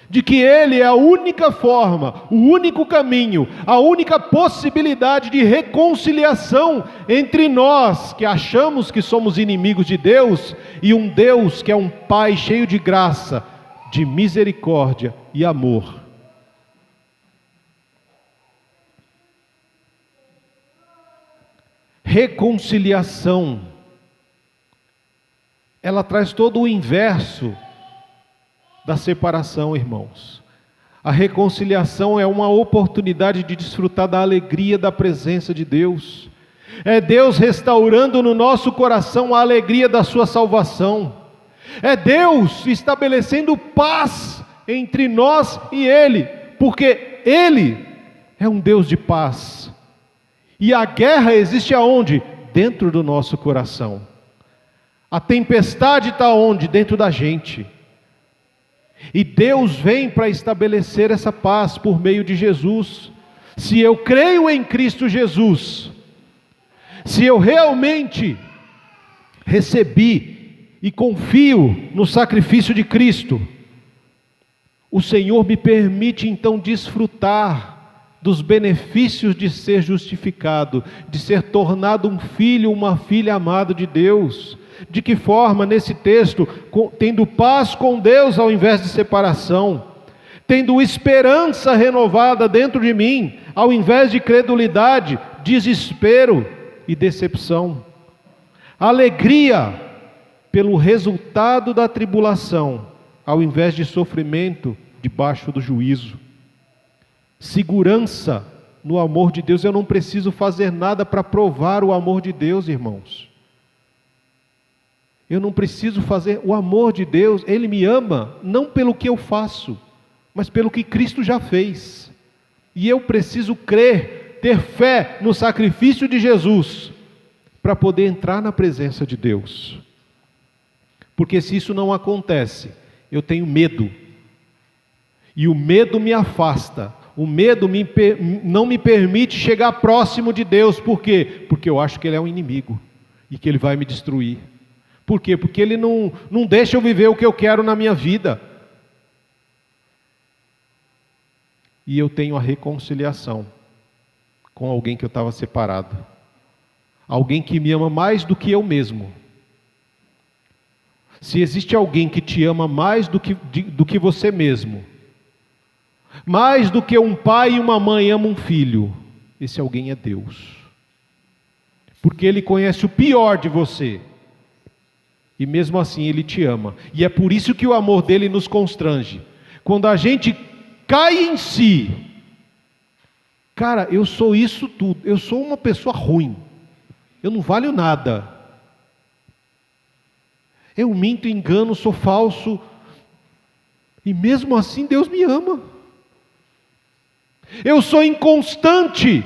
de que Ele é a única forma, o único caminho, a única possibilidade de reconciliação entre nós, que achamos que somos inimigos de Deus, e um Deus que é um Pai cheio de graça, de misericórdia e amor. Reconciliação, ela traz todo o inverso da separação, irmãos. A reconciliação é uma oportunidade de desfrutar da alegria da presença de Deus. É Deus restaurando no nosso coração a alegria da sua salvação. É Deus estabelecendo paz entre nós e Ele, porque Ele é um Deus de paz. E a guerra existe aonde? Dentro do nosso coração. A tempestade está onde? Dentro da gente. E Deus vem para estabelecer essa paz por meio de Jesus. Se eu creio em Cristo Jesus, se eu realmente recebi e confio no sacrifício de Cristo, o Senhor me permite então desfrutar dos benefícios de ser justificado, de ser tornado um filho, uma filha amada de Deus. De que forma, nesse texto, tendo paz com Deus ao invés de separação, tendo esperança renovada dentro de mim, ao invés de credulidade, desespero e decepção. Alegria pelo resultado da tribulação, ao invés de sofrimento debaixo do juízo. Segurança no amor de Deus. Eu não preciso fazer nada para provar o amor de Deus, irmãos. Eu não preciso fazer. O amor de Deus, Ele me ama, não pelo que eu faço, mas pelo que Cristo já fez. E eu preciso crer, ter fé no sacrifício de Jesus, para poder entrar na presença de Deus. Porque se isso não acontece, eu tenho medo. E o medo me afasta. O medo não me permite chegar próximo de Deus. Por quê? Porque eu acho que Ele é um inimigo e que Ele vai me destruir. Por quê? Porque Ele não deixa eu viver o que eu quero na minha vida. E eu tenho a reconciliação com alguém que eu estava separado. Alguém que me ama mais do que eu mesmo. Se existe alguém que te ama mais do que você mesmo, mais do que um pai e uma mãe amam um filho, esse alguém é Deus. Porque Ele conhece o pior de você. E mesmo assim Ele te ama. E é por isso que o amor dele nos constrange. Quando a gente cai em si, cara, eu sou isso tudo, eu sou uma pessoa ruim, eu não valho nada, eu minto, engano, sou falso, e mesmo assim Deus me ama. Eu sou inconstante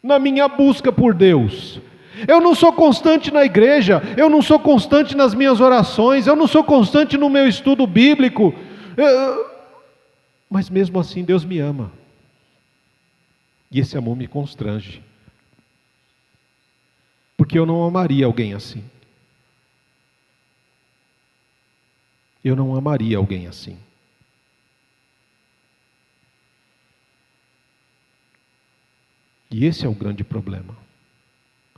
na minha busca por Deus. Eu não sou constante na igreja, eu não sou constante nas minhas orações, eu não sou constante no meu estudo bíblico, mas mesmo assim Deus me ama. E esse amor me constrange. Porque eu não amaria alguém assim. Eu não amaria alguém assim. E esse é o grande problema.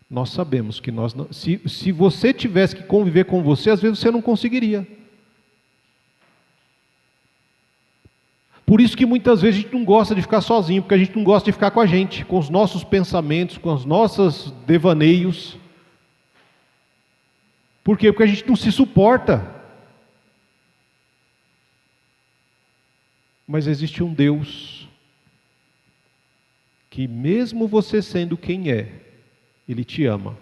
Nós sabemos que nós não, se você tivesse que conviver com você, às vezes você não conseguiria. Por isso que muitas vezes a gente não gosta de ficar sozinho, porque a gente não gosta de ficar com a gente, com os nossos pensamentos, com os nossos devaneios. Por quê? Porque a gente não se suporta. Mas existe um Deus que mesmo você sendo quem é, Ele te ama.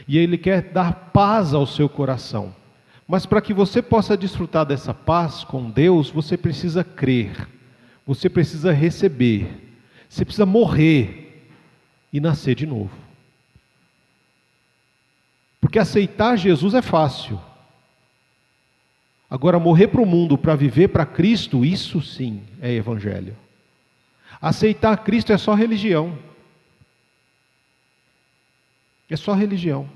E Ele quer dar paz ao seu coração. Mas para que você possa desfrutar dessa paz com Deus, você precisa crer. Você precisa receber. Você precisa morrer e nascer de novo. Porque aceitar Jesus é fácil. Agora, morrer para o mundo, para viver para Cristo, isso sim é evangelho. Aceitar Cristo é só religião. É só religião.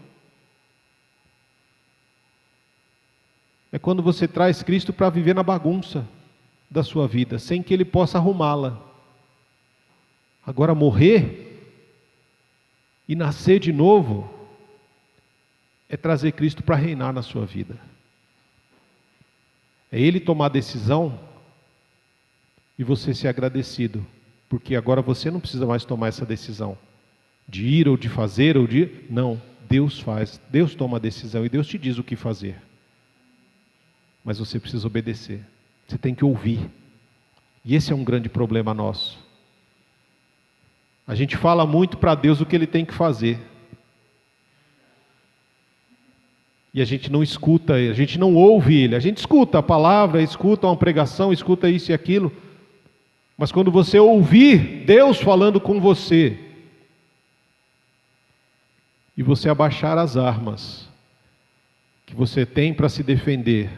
É quando você traz Cristo para viver na bagunça da sua vida, sem que Ele possa arrumá-la. Agora, morrer e nascer de novo é trazer Cristo para reinar na sua vida. É Ele tomar a decisão e você ser agradecido, porque agora você não precisa mais tomar essa decisão de ir ou de fazer ou de... Não, Deus faz, Deus toma a decisão e Deus te diz o que fazer. Mas você precisa obedecer, você tem que ouvir. E esse é um grande problema nosso. A gente fala muito para Deus o que Ele tem que fazer. E a gente não escuta, a gente não ouve Ele. A gente escuta a palavra, escuta uma pregação, escuta isso e aquilo. Mas quando você ouvir Deus falando com você, e você abaixar as armas que você tem para se defender,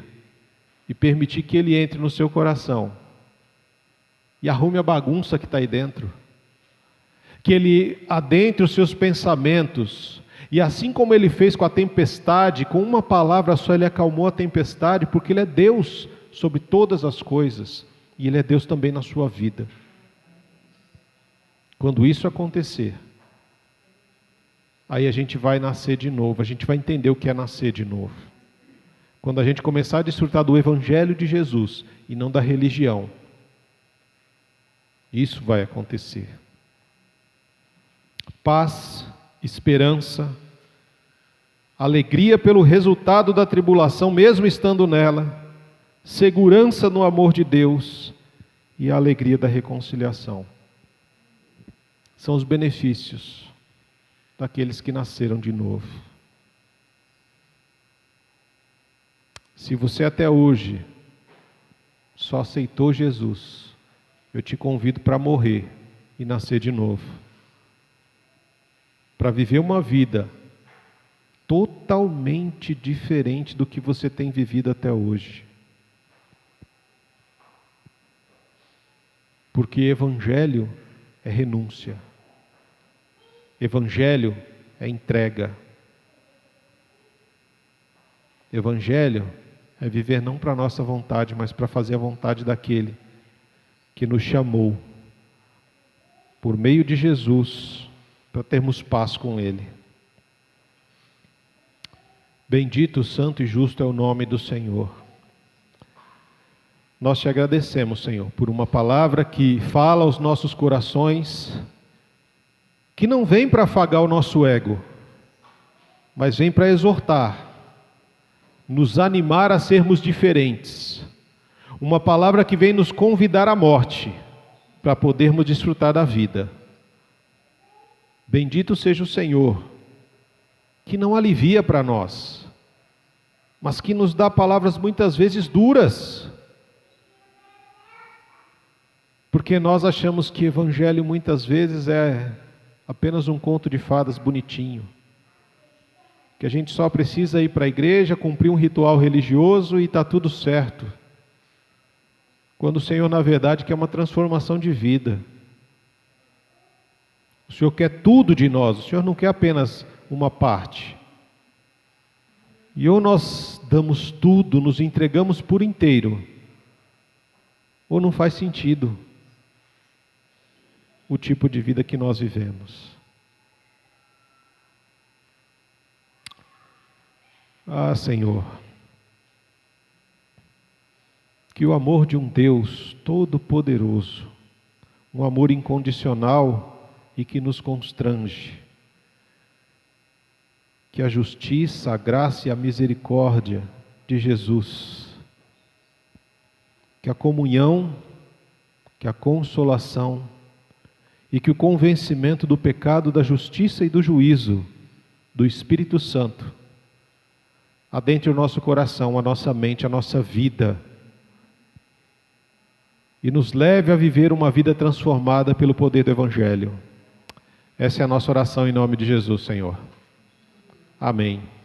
e permitir que Ele entre no seu coração, e arrume a bagunça que está aí dentro, que Ele adentre os seus pensamentos, e assim como Ele fez com a tempestade, com uma palavra só Ele acalmou a tempestade, porque Ele é Deus sobre todas as coisas, e Ele é Deus também na sua vida. Quando isso acontecer, aí a gente vai nascer de novo, a gente vai entender o que é nascer de novo. Quando a gente começar a desfrutar do Evangelho de Jesus e não da religião, isso vai acontecer. Paz, esperança, alegria pelo resultado da tribulação, mesmo estando nela, segurança no amor de Deus e a alegria da reconciliação. São os benefícios daqueles que nasceram de novo. Se você até hoje só aceitou Jesus, eu te convido para morrer e nascer de novo. Para viver uma vida totalmente diferente do que você tem vivido até hoje. Porque Evangelho é renúncia. Evangelho é entrega. Evangelho é viver não para a nossa vontade, mas para fazer a vontade daquele que nos chamou, por meio de Jesus, para termos paz com Ele. Bendito, santo e justo é o nome do Senhor. Nós te agradecemos, Senhor, por uma palavra que fala aos nossos corações, que não vem para afagar o nosso ego, mas vem para exortar, nos animar a sermos diferentes. Uma palavra que vem nos convidar à morte, para podermos desfrutar da vida. Bendito seja o Senhor, que não alivia para nós, mas que nos dá palavras muitas vezes duras, porque nós achamos que Evangelho muitas vezes é apenas um conto de fadas bonitinho, que a gente só precisa ir para a igreja, cumprir um ritual religioso e está tudo certo, quando o Senhor na verdade quer uma transformação de vida. O Senhor quer tudo de nós, o Senhor não quer apenas uma parte. E ou nós damos tudo, nos entregamos por inteiro, ou não faz sentido o tipo de vida que nós vivemos. Ah, Senhor, que o amor de um Deus todo-poderoso, um amor incondicional e que nos constrange, que a justiça, a graça e a misericórdia de Jesus, que a comunhão, que a consolação e que o convencimento do pecado, da justiça e do juízo do Espírito Santo adentre o nosso coração, a nossa mente, a nossa vida e nos leve a viver uma vida transformada pelo poder do Evangelho. Essa é a nossa oração em nome de Jesus, Senhor. Amém.